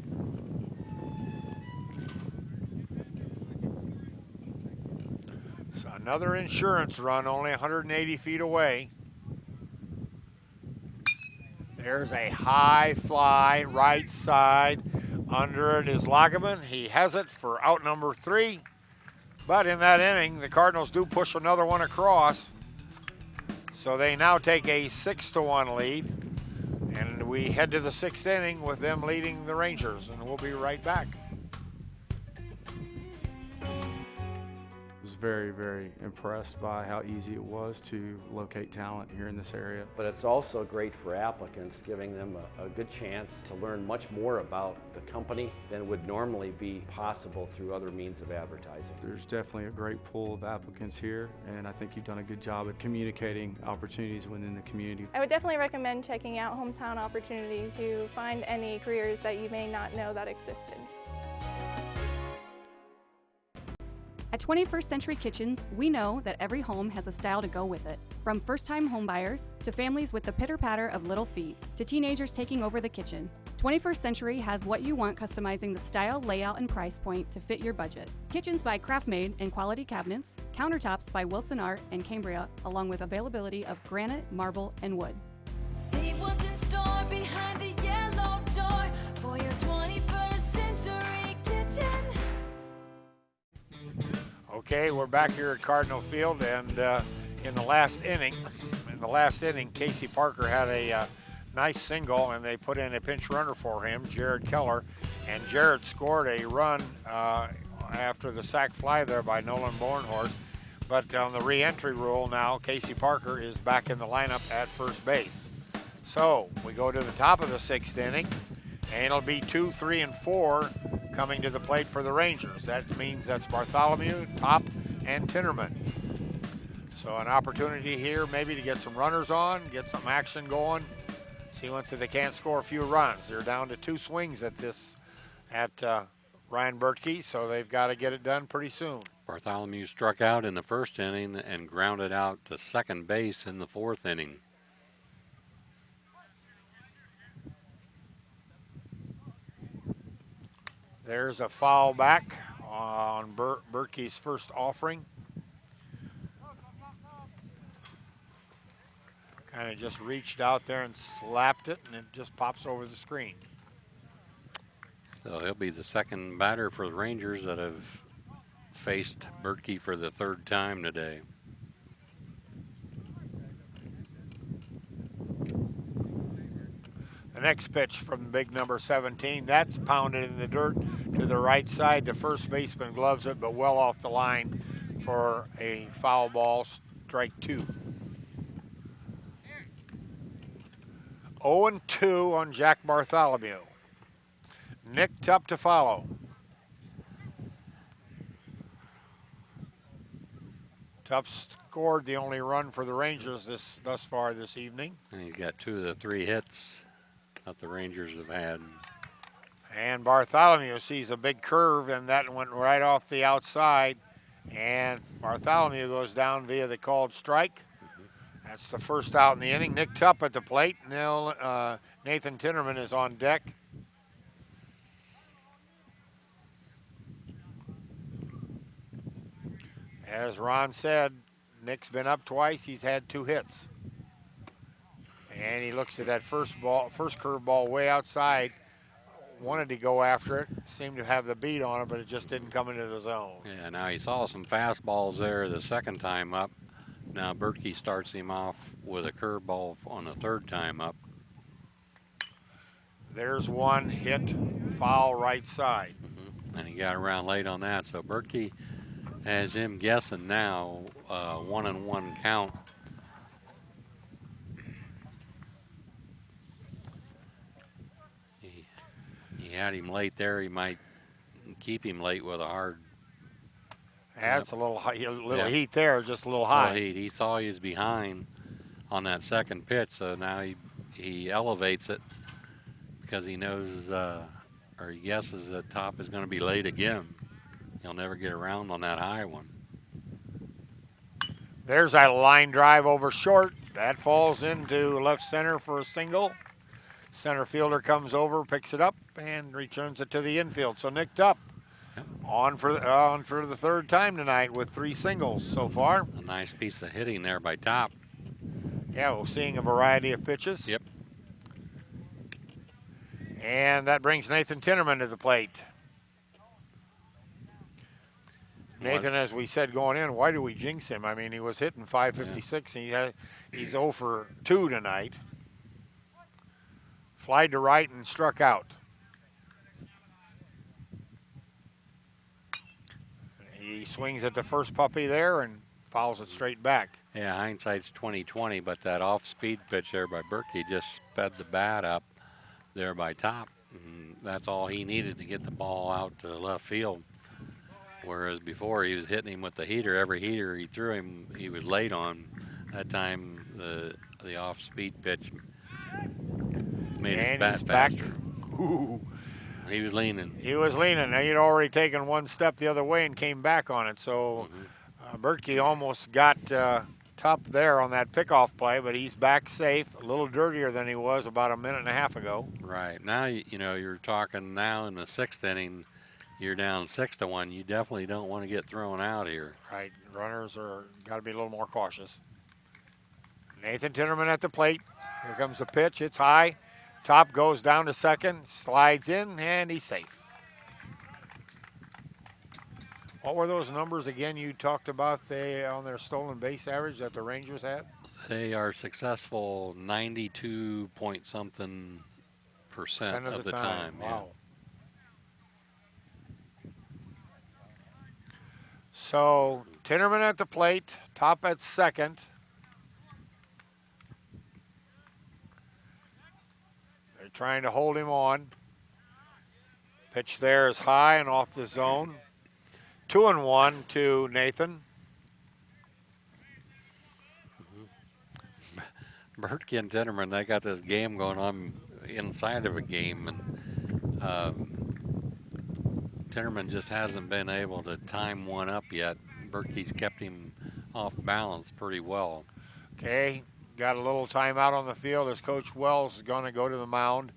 So another insurance run, only 180 feet away. There's a high fly, right side. Under it is Lagerman. He has it for out number 3. But in that inning, the Cardinals do push another one across. So they now take a 6-1 lead. And we head to the 6th inning with them leading the Rangers. And we'll be right back. It was very, very impressed by how easy it was to locate talent here in this area. But it's also great for applicants, giving them a good chance to learn much more about the company than would normally be possible through other means of advertising. There's definitely a great pool of applicants here, and I think you've done a good job at communicating opportunities within the community. I would definitely recommend checking out Hometown Opportunity to find any careers that you may not know that existed. At 21st Century Kitchens, we know that every home has a style to go with it. From first-time homebuyers to families with the pitter-patter of little feet to teenagers taking over the kitchen, 21st Century has what you want, customizing the style, layout, and price point to fit your budget. Kitchens by Craftmade and quality cabinets, countertops by Wilson Art and Cambria, along with availability of granite, marble, and wood. See what's in store behind the yellow door for your 21st century kitchen. Okay, we're back here at Cardinal Field, and in the last inning, Casey Parker had a nice single, and they put in a pinch runner for him, Jared Keller, and Jared scored a run after the sac fly there by Nolan Bornhorst. But on the re-entry rule now, Casey Parker is back in the lineup at first base. So we go to the top of the sixth inning, and it'll be 2, 3, and 4 coming to the plate for the Rangers. That means that's Bartholomew, Top, and Tinnerman. So an opportunity here maybe to get some runners on, get some action going. See once they can't score a few runs. They're down to 2 swings at Ryan Bertke, so they've got to get it done pretty soon. Bartholomew struck out in the first inning and grounded out to second base in the fourth inning. There's a foul back on Berkey's first offering. Kind of just reached out there and slapped it, and it just pops over the screen. So he'll be the second batter for the Rangers that have faced Berkey for the third time today. The next pitch from big number 17, that's pounded in the dirt to the right side. The first baseman gloves it, but well off the line for a foul ball, strike 2. 0-2 on Jack Bartholomew. Nick Tupp to follow. Tupp scored the only run for the Rangers thus far this evening. And he's got 2 of the 3 hits that the Rangers have had. And Bartholomew sees a big curve, and that went right off the outside. And Bartholomew goes down via the called strike. That's the first out in the inning. Nick Tupp at the plate. Nathan Tinnerman is on deck. As Ron said, Nick's been up twice. He's had 2 hits. And he looks at that first curve ball way outside. Wanted to go after it. Seemed to have the beat on it, but it just didn't come into the zone. Yeah, now he saw some fastballs there the second time up. Now Berkey starts him off with a curveball on the third time up. There's one hit, foul right side. And he got around late on that. So Berkey has him guessing now, 1-1 count. He had him late there. He might keep him late with a hard. That's a little heat there, just a little high. He saw he was behind on that second pitch, so now he elevates it because he knows or he guesses that Top is going to be late again. He'll never get around on that high one. There's that line drive over short. That falls into left center for a single. Center fielder comes over, picks it up, and returns it to the infield. So Nick Tupp on for the third time tonight with 3 singles so far. A nice piece of hitting there by Top. Yeah, we're seeing a variety of pitches. Yep. And that brings Nathan Tinnerman to the plate. Nathan, as we said going in, why do we jinx him? I mean, he was hitting .556, and he's 0 for 2 tonight. Flied to right and struck out. He swings at the first puppy there and fouls it straight back. Yeah, hindsight's 20/20, but that off-speed pitch there by Berkey just sped the bat up there by Top. And that's all he needed to get the ball out to left field. Whereas before he was hitting him with the heater. Every heater he threw him, he was late on. That time the off-speed pitch made his bat faster. Ooh. He was leaning. He was leaning. Now he'd already taken one step the other way and came back on it. So Berkey almost got Top there on that pickoff play, but he's back safe, a little dirtier than he was about a minute and a half ago. Right. Now, you're talking now in the 6th inning, you're down 6-1. You definitely don't want to get thrown out here. Right. Runners are got to be a little more cautious. Nathan Tinnerman at the plate. Here comes the pitch. It's high. Top goes down to second, slides in, and he's safe. What were those numbers again you talked about on their stolen base average that the Rangers had? They are successful 92-point-something% of the time. Wow. Yeah. So Tinnerman at the plate, Top at second. They're trying to hold him on. Pitch there is high and off the zone. 2-1 to Nathan. Berkey and Tinnerman, they got this game going on inside of a game, and Tinnerman just hasn't been able to time one up yet. Berkey's kept him off balance pretty well. Okay, got a little timeout on the field as Coach Wells is going to go to the mound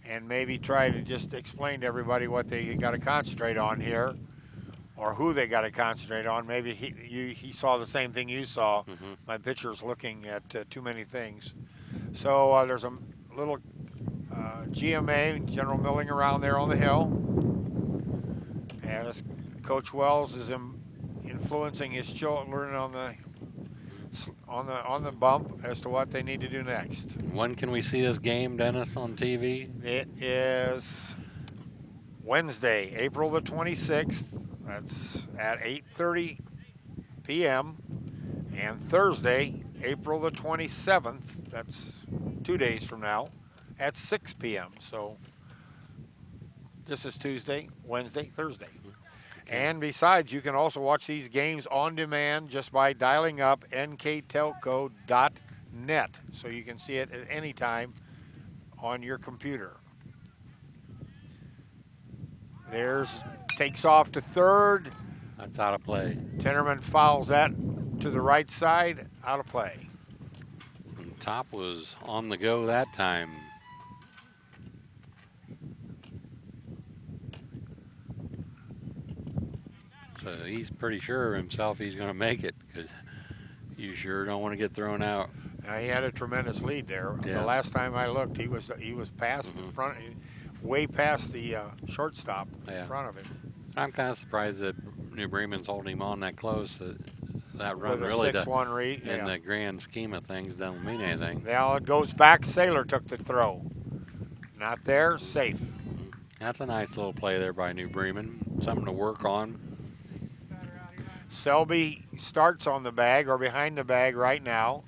and maybe try to just explain to everybody what they got to concentrate on here, or who they got to concentrate on. Maybe he saw the same thing you saw. My pitcher's looking at too many things. So there's a little GMA, general milling around there on the hill, as Coach Wells is influencing his children on the bump as to what they need to do next. When can we see this game, Dennis, on TV? It is Wednesday, April the 26th. That's at 8:30 p.m. And Thursday, April the 27th. That's 2 days from now at 6 p.m. So this is Tuesday, Wednesday, Thursday. And besides, you can also watch these games on demand just by dialing up NKTelco.net. So you can see it at any time on your computer. Takes off to third. That's out of play. Tinnerman fouls that to the right side, out of play. And Top was on the go that time. So he's pretty sure of himself he's going to make it, because you sure don't want to get thrown out. Now, he had a tremendous lead there. Yeah. The last time I looked, he was past the front, way past the shortstop in front of him. I'm kind of surprised that New Bremen's holding him on that close. That run With a really 6-1 lead, in the grand scheme of things, doesn't mean anything. Now it goes back. Saylor took the throw. Not there, safe. That's a nice little play there by New Bremen. Something to work on. Selby starts on the bag or behind the bag right now.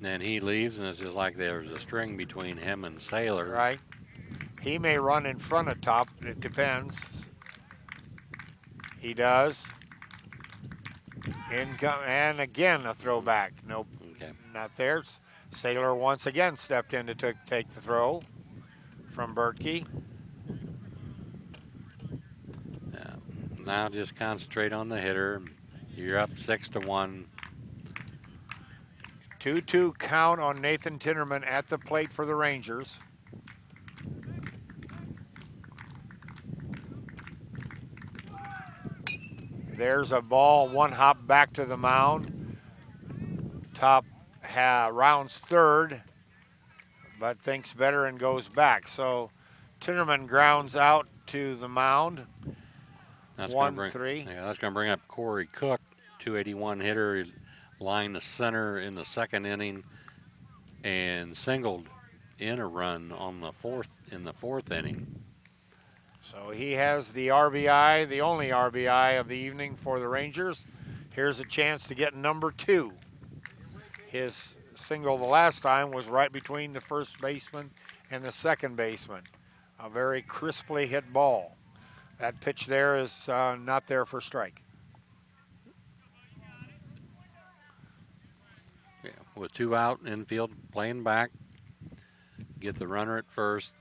Then he leaves, and it's just like there's a string between him and Saylor. Right. He may run in front of Top. It depends. He does. And again a throwback. Nope. Okay. Not there. Saylor once again stepped in to take the throw from Berkey. Yeah. Now just concentrate on the hitter. You're up 6-1. 2-2 count on Nathan Tinnerman at the plate for the Rangers. There's a ball, one hop back to the mound. Top rounds third, but thinks better and goes back. So Tinnerman grounds out to the mound. That's 1-3. Yeah, that's going to bring up Corey Cook, 281 hitter. He lined the center in the second inning and singled in a run on the fourth inning. So he has the RBI, the only RBI of the evening for the Rangers. Here's a chance to get number 2. His single the last time was right between the first baseman and the second baseman. A very crisply hit ball. That pitch there is not there for strike. Yeah, with 2 out, infield playing back, get the runner at first.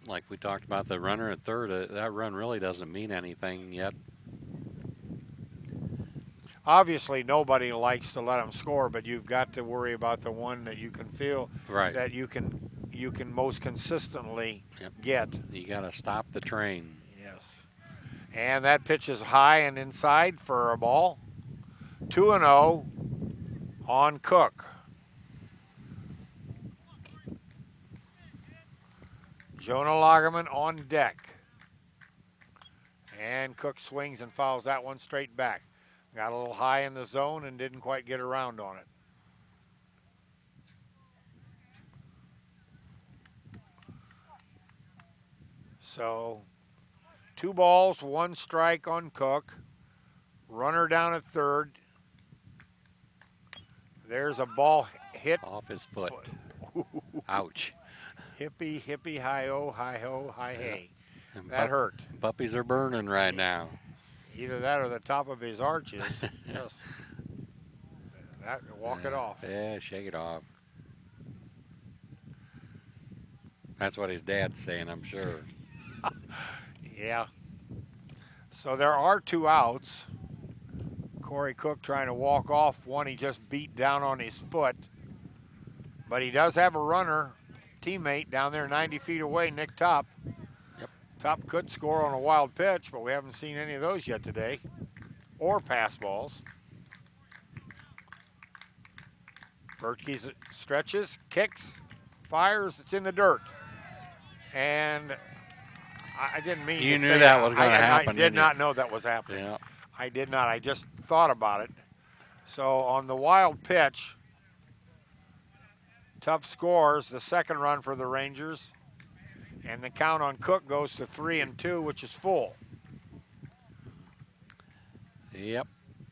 Like we talked about, the runner at third, that run really doesn't mean anything yet. Obviously, nobody likes to let them score, but you've got to worry about the one that you can feel that you can most consistently get. You got to stop the train. Yes. And that pitch is high and inside for a ball. 2-0 on Cook. Jonah Lagerman on deck. And Cook swings and fouls that one straight back. Got a little high in the zone and didn't quite get around on it. So 2 balls, 1 strike on Cook. Runner down at third. There's a ball hit off his foot. Ouch. Hippie, hippie, hi-oh, hi-ho, hi-hey. That hurt. Puppies are burning right now. Either that or the top of his arches. Yes. Walk it off. Yeah, shake it off. That's what his dad's saying, I'm sure. Yeah. So there are 2 outs. Corey Cook trying to walk off one he just beat down on his foot. But he does have a runner, teammate down there 90 feet away, Nick Top. Top could score on a wild pitch, but we haven't seen any of those yet today, or pass balls. Bertkey stretches, kicks, fires, it's in the dirt. And I didn't mean you to knew say that was going to happen. I did not know that was happening. Yeah. I did not. I just thought about it. So on the wild pitch, Tubb scores the second run for the Rangers, and the count on Cook goes to 3-2, which is full. Yep.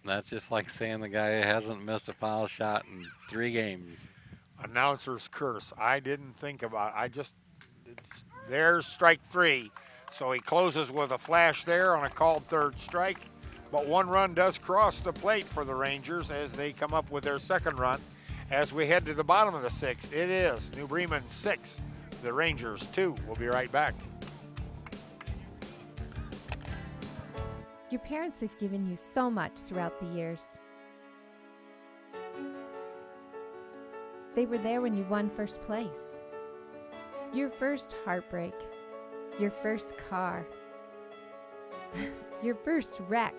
That's just like saying the guy hasn't missed a foul shot in 3 games. Announcer's curse. I didn't think about it. There's strike 3. So he closes with a flash there on a called third strike. But 1 run does cross the plate for the Rangers as they come up with their second run. As we head to the bottom of the 6th, it is New Bremen 6, the Rangers 2. We'll be right back. Your parents have given you so much throughout the years. They were there when you won first place. Your first heartbreak. Your first car. Your first wreck.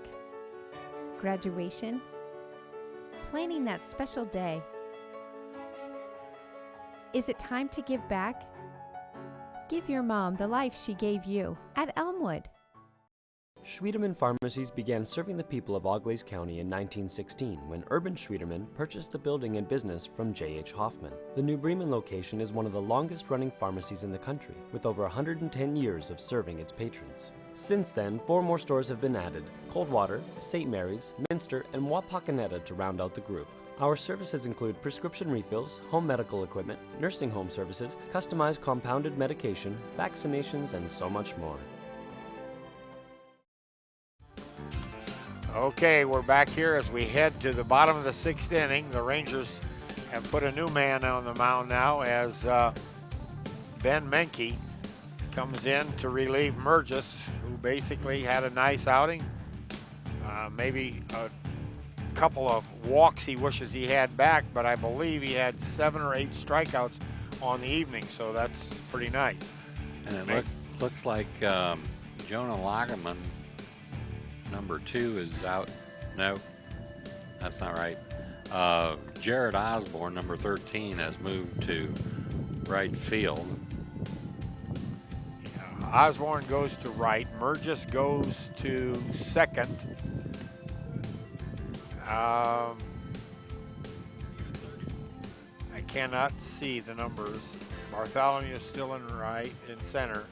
Graduation. Planning that special day. Is it time to give back? Give your mom the life she gave you at Elmwood. Schwiedemann Pharmacies began serving the people of Auglaize County in 1916 when Urban Schwiedemann purchased the building and business from J.H. Hoffman. The New Bremen location is one of the longest-running pharmacies in the country, with over 110 years of serving its patrons. Since then, 4 more stores have been added: Coldwater, St. Mary's, Minster, and Wapakoneta to round out the group. Our services include prescription refills, home medical equipment, nursing home services, customized compounded medication, vaccinations, and so much more. Okay, we're back here as we head to the bottom of the 6th inning. The Rangers have put a new man on the mound now as Ben Menke comes in to relieve Mergis, who basically had a nice outing. Maybe a couple of walks he wishes he had back, but I believe he had 7 or 8 strikeouts on the evening, so that's pretty nice. And it looks like Jonah Lagerman, number 2, is out. No, that's not right. Jared Osborne, number 13, has moved to right field. Yeah, Osborne goes to right. Mergis goes to second. I cannot see the numbers. Bartholomew is still in center.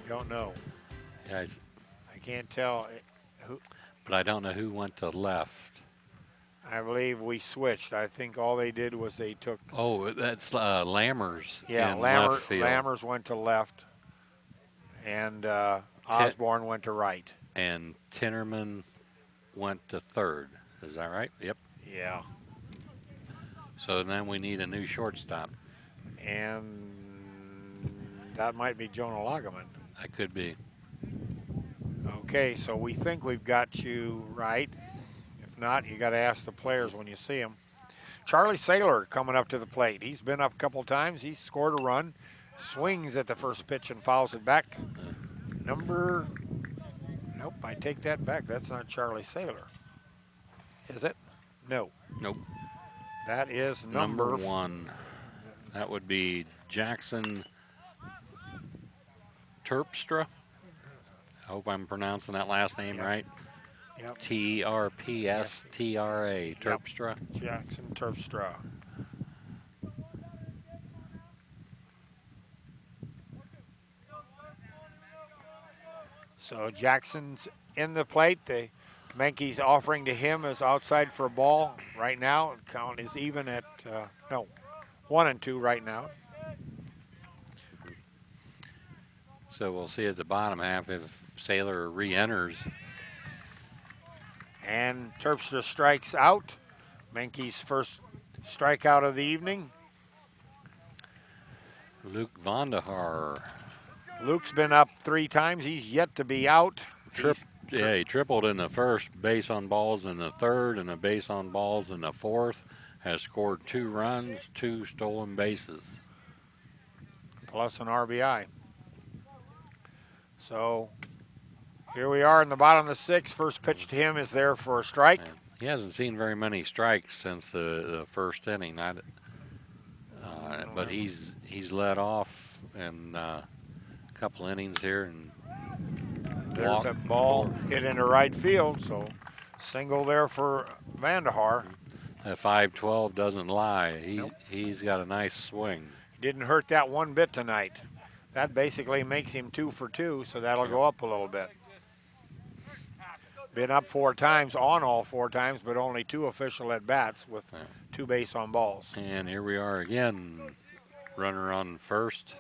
Don't know. Yeah, I can't tell who. but I don't know who went to left. I believe we switched. I think all they did was they took. Oh, that's Lammers Yeah, in left field. Lammers went to left, and Osborne went to right. And Tinnerman went to third. Is that right? Yep. Yeah. So then we need a new shortstop. And that might be Jonah Lagerman. That could be. Okay, so we think we've got you right. If not, you got to ask the players when you see them. Charlie Saylor coming up to the plate. He's been up a couple times. He's scored a run, swings at the first pitch and fouls it back. Nope, I take that back. That's not Charlie Saylor. Is it? No. Nope. That is number 1. That would be Jackson Terpstra. I hope I'm pronouncing that last name right. Yep. Terpstra. Terpstra. Yep. Jackson Terpstra. So Jackson's in the plate. The Menke's offering to him is outside for a ball right now. Count is even at 1-2 right now. So we'll see at the bottom half if Saylor re-enters. And Terpstra strikes out. Menke's first strikeout of the evening. Luke Vandehar. Luke's been up 3 times. He's yet to be out. He tripled in the first, base on balls in the third, and a base on balls in the fourth. Has scored 2 runs, 2 stolen bases. Plus an RBI. So here we are in the bottom of the 6th. First pitch to him is there for a strike. He hasn't seen very many strikes since the first inning. But he's led off in a couple innings here. And there's a ball hit into right field, so single there for Vandehar. That 5-12 doesn't lie. He's got a nice swing. He didn't hurt that one bit tonight. That basically makes him 2 for 2, so that'll go up a little bit. Been up 4 times, on all 4 times, but only 2 official at-bats with 2 base on balls. And here we are again. Runner on first.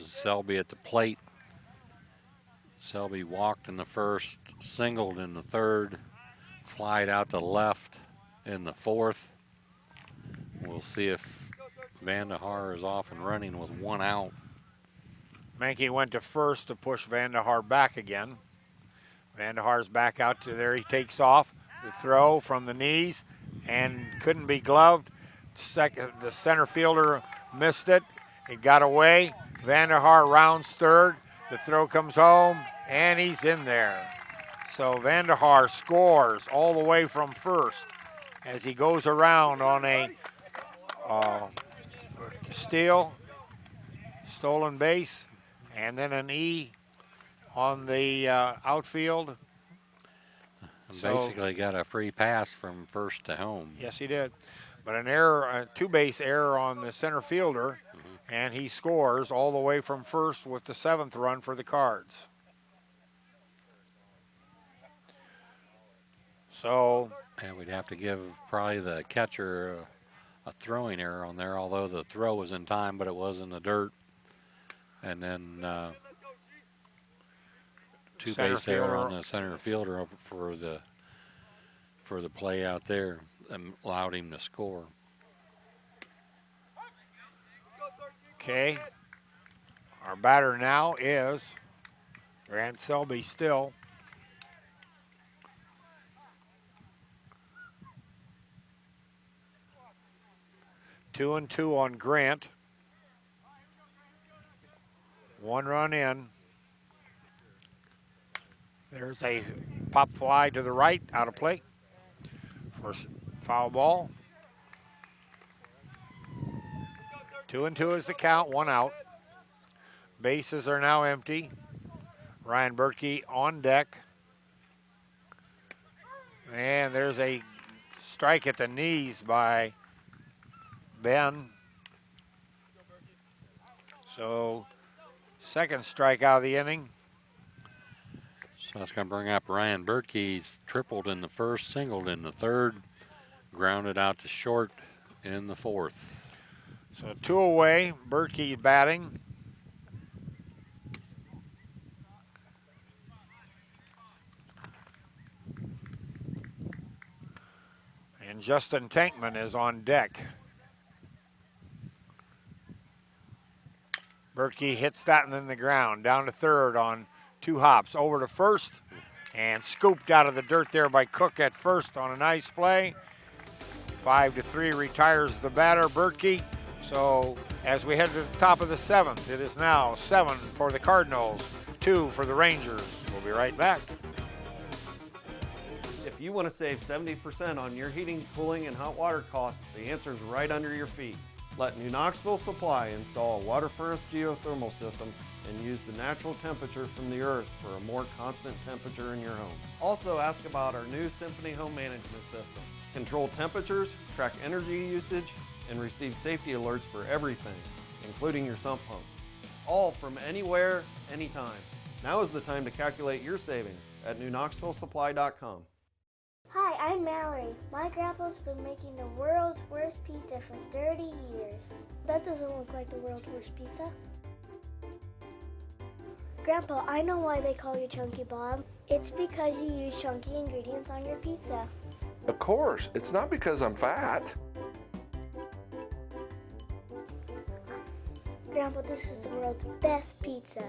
Selby at the plate. Selby walked in the first, singled in the third, flied out to left in the fourth. We'll see if Vandehar is off and running with 1 out. Menke went to first to push Vandehar back again. Vandehar's back out to there. He takes off. The throw from the knees and couldn't be gloved. The center fielder missed it. It got away. Vandehar rounds third. The throw comes home, and he's in there. So Vandehar scores all the way from first as he goes around on a stolen base, and then an E on the outfield. Basically got a free pass from first to home. Yes, he did. But an error, a 2-base error on the center fielder, and he scores all the way from first with the 7th run for the Cards. So. And we'd have to give probably the catcher a throwing error on there, although the throw was in time, but it was in the dirt. And then 2-base error on the center fielder for the play out there and allowed him to score. Okay. Our batter now is Grant Selby still. Two and 2 on Grant. 1 run in. There's a pop fly to the right, out of play. First foul ball. 2 and 2 is the count, 1 out. Bases are now empty. Ryan Berkey on deck. And there's a strike at the knees by Ben. So Second strikeout of the inning. So that's going to bring up Ryan Bertke. He's tripled in the first, singled in the third, grounded out to short in the fourth. So 2 away, Bertke batting. And Justin Tankman is on deck. Bertke hits that in the ground, down to third on 2 hops, over to first, and scooped out of the dirt there by Cook at first on a nice play. 5-3 retires the batter, Bertke. So as we head to the top of the 7th, it is now 7 for the Cardinals, 2 for the Rangers. We'll be right back. If you want to save 70% on your heating, cooling, and hot water costs, the answer is right under your feet. Let New Knoxville Supply install a water furnace geothermal system and use the natural temperature from the earth for a more constant temperature in your home. Also ask about our new Symphony home management system. Control temperatures, track energy usage, and receive safety alerts for everything, including your sump pump. All from anywhere, anytime. Now is the time to calculate your savings at newknoxvillesupply.com. Hi, I'm Mallory. My grandpa's been making the world's worst pizza for 30 years. That doesn't look like the world's worst pizza. Grandpa, I know why they call you Chunky Bob. It's because you use chunky ingredients on your pizza. Of course, it's not because I'm fat. Grandpa, this is the world's best pizza.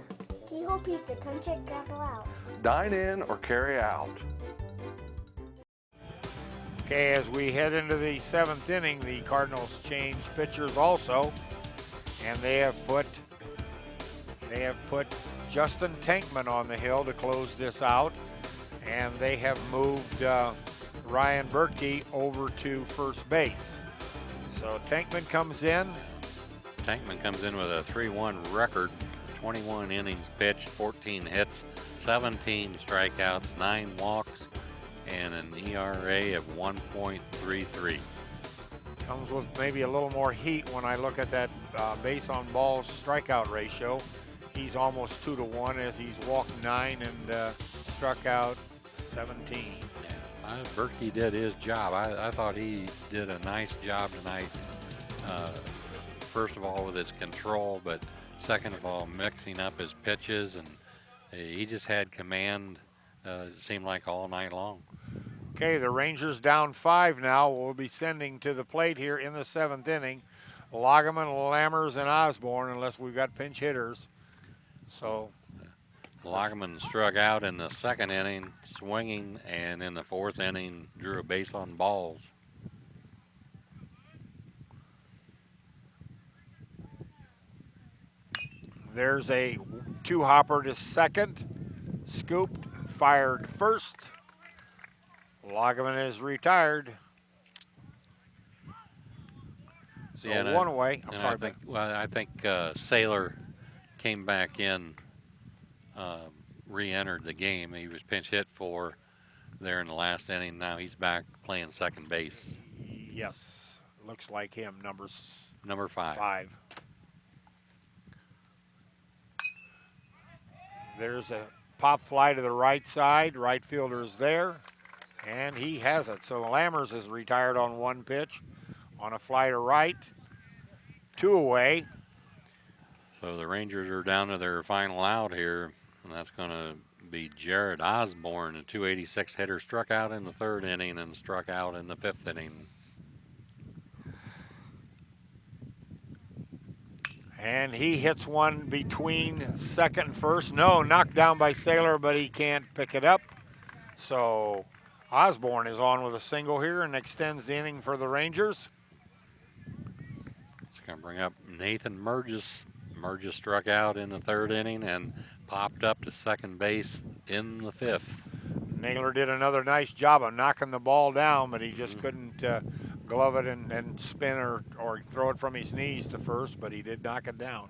Keyhole Pizza, come check Grandpa out. Dine in or carry out. Okay, as we head into the 7th inning, the Cardinals change pitchers also, and they have put Justin Tankman on the hill to close this out, and they have moved Ryan Bertke over to first base. So Tankman comes in. Tankman comes in with a 3-1 record, 21 innings pitched, 14 hits, 17 strikeouts, 9 walks, and an ERA of 1.33. Comes with maybe a little more heat when I look at that base on balls strikeout ratio. He's almost 2-1 as he's walked 9 and struck out 17. Bertke did his job. I thought he did a nice job tonight. First of all with his control, but second of all mixing up his pitches, and he just had command, it seemed like all night long. Okay, the Rangers down 5 now. We'll be sending to the plate here in the 7th inning Lagerman, Lammers, and Osborne, unless we've got pinch hitters. So Lagerman struck out in the 2nd inning, swinging, and in the 4th inning drew a base on balls. There's a 2-hopper to second, scooped, fired first. Lagerman is retired. So yeah, one away. I'm sorry. I think Saylor came back in, re-entered the game. He was pinch hit for there in the last inning. Now he's back playing second base. Yes, looks like him. Number 5. There's a pop fly to the right side. Right fielder is there, and he has it. So Lammers is retired on 1 pitch on a fly to right. 2 away. So the Rangers are down to their final out here, and that's going to be Jared Osborne, a 286 hitter, struck out in the 3rd inning and struck out in the 5th inning. And he hits one between second and first. No, knocked down by Saylor, but he can't pick it up. So Osborne is on with a single here and extends the inning for the Rangers. It's going to bring up Nathan Murgis. Murgis struck out in the 3rd inning and popped up to second base in the 5th. Naylor did another nice job of knocking the ball down, but he just couldn't glove it and spin or throw it from his knees to first, but he did knock it down.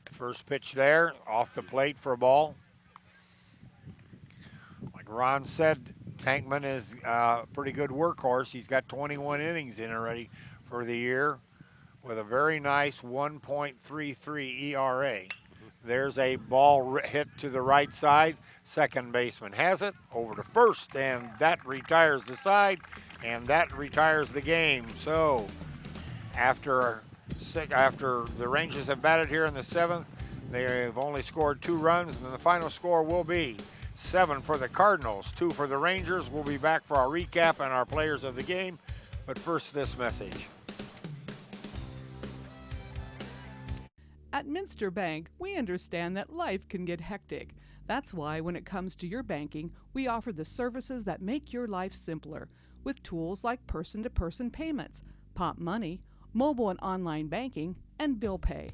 First pitch there, off the plate for a ball. Like Ron said, Tankman is a pretty good workhorse. He's got 21 innings in already for the year with a very nice 1.33 ERA. There's a ball hit to the right side. Second baseman has it over to first, and that retires the side, and that retires the game. So after the Rangers have batted here in the 7th, they've only scored 2 runs, and the final score will be 7 for the Cardinals, 2 for the Rangers. We'll be back for our recap and our players of the game, but first this message. At Minster Bank, we understand that life can get hectic. That's why when it comes to your banking, we offer the services that make your life simpler with tools like person-to-person payments, Pop Money, mobile and online banking, and bill pay.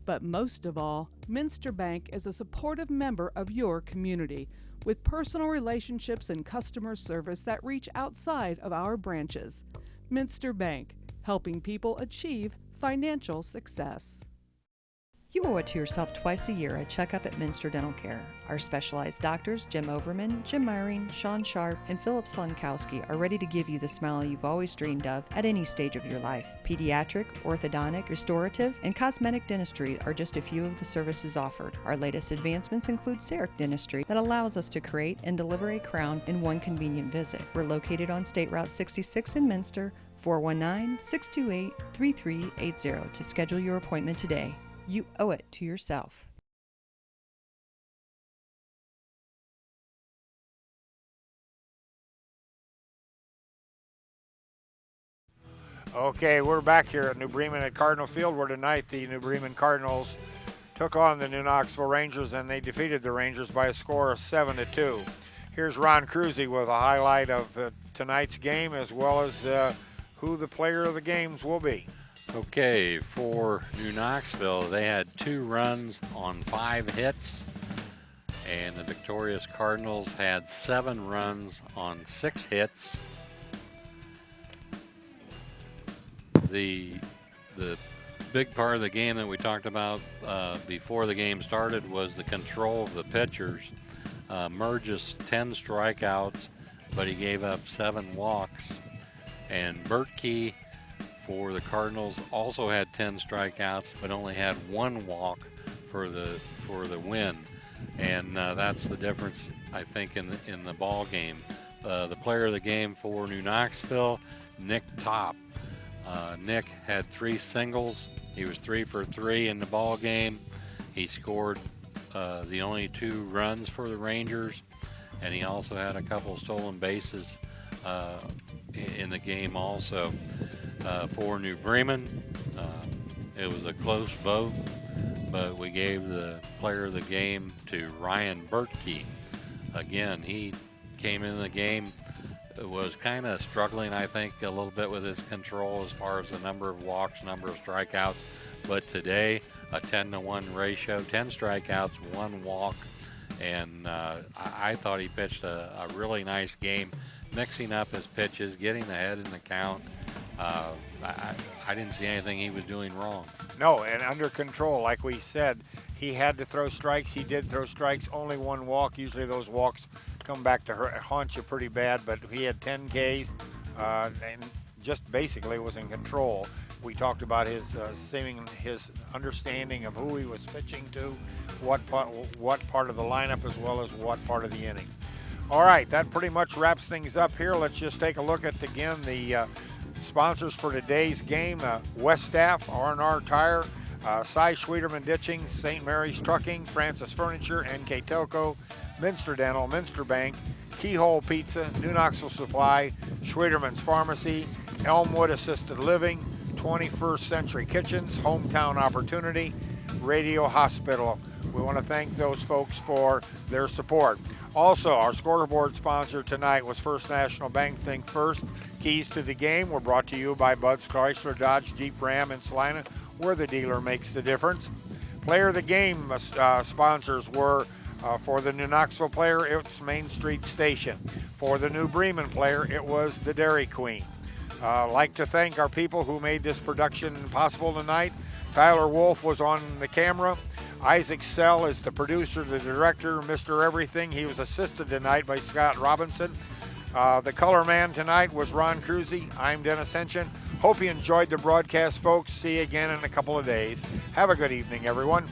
But most of all, Minster Bank is a supportive member of your community with personal relationships and customer service that reach outside of our branches. Minster Bank, helping people achieve financial success. You owe it to yourself twice a year a checkup at Minster Dental Care. Our specialized doctors, Jim Overman, Jim Myring, Sean Sharp, and Philip Slunkowski, are ready to give you the smile you've always dreamed of at any stage of your life. Pediatric, orthodontic, restorative, and cosmetic dentistry are just a few of the services offered. Our latest advancements include CEREC dentistry that allows us to create and deliver a crown in one convenient visit. We're located on State Route 66 in Minster, 419-628-3380 to schedule your appointment today. You owe it to yourself. Okay, we're back here at New Bremen at Cardinal Field, where tonight the New Bremen Cardinals took on the New Knoxville Rangers, and they defeated the Rangers by a score of 7-2. Here's Ron Cruzy with a highlight of tonight's game, as well as who the player of the games will be. Okay, for New Knoxville, they had 2 runs on 5 hits, and the victorious Cardinals had 7 runs on 6 hits. The big part of the game that we talked about before the game started was the control of the pitchers. Murgis 10 strikeouts, but he gave up 7 walks, and Bertkey for the Cardinals also had 10 strikeouts, but only had 1 walk for the win, and that's the difference, I think, in the ball game. The player of the game for New Knoxville, Nick Top. Nick had 3 singles. He was 3 for 3 in the ball game. He scored the only 2 runs for the Rangers, and he also had a couple stolen bases in the game also. For New Bremen, it was a close vote, but we gave the player of the game to Ryan Bertkey. Again, he came in the game, was kind of struggling, I think, a little bit with his control as far as the number of walks, number of strikeouts, but today, a 10-to-1 ratio, 10 strikeouts, 1 walk, and I thought he pitched a really nice game, mixing up his pitches, getting ahead in the count. I didn't see anything he was doing wrong. No, and under control, like we said, he had to throw strikes. He did throw strikes, only 1 walk. Usually those walks come back to haunt you pretty bad, but he had 10 Ks and just basically was in control. We talked about his his understanding of who he was pitching to, what part of the lineup, as well as what part of the inning. All right, that pretty much wraps things up here. Let's just take a look at, again, the sponsors for today's game. West Staff, R&R Tire, Cy Schwederman Ditching, St. Mary's Trucking, Francis Furniture, NKTelco, Minster Dental, Minster Bank, Keyhole Pizza, New Knoxville Supply, Schwederman's Pharmacy, Elmwood Assisted Living, 21st Century Kitchens, Hometown Opportunity, Radio Hospital. We want to thank those folks for their support. Also, our scoreboard sponsor tonight was First National Bank. Think First. Keys to the game were brought to you by Bud's Chrysler Dodge Jeep Ram in Salina, where the dealer makes the difference. Player of the game sponsors were for the New Knoxville player, it's Main Street Station. For the New Bremen player, it was the Dairy Queen. Like to thank our people who made this production possible tonight. Tyler Wolf was on the camera. Isaac Sell is the producer, the director, Mr. Everything. He was assisted tonight by Scott Robinson. The color man tonight was Ron Cruzy. I'm Dennis Henchen. Hope you enjoyed the broadcast, folks. See you again in a couple of days. Have a good evening, everyone.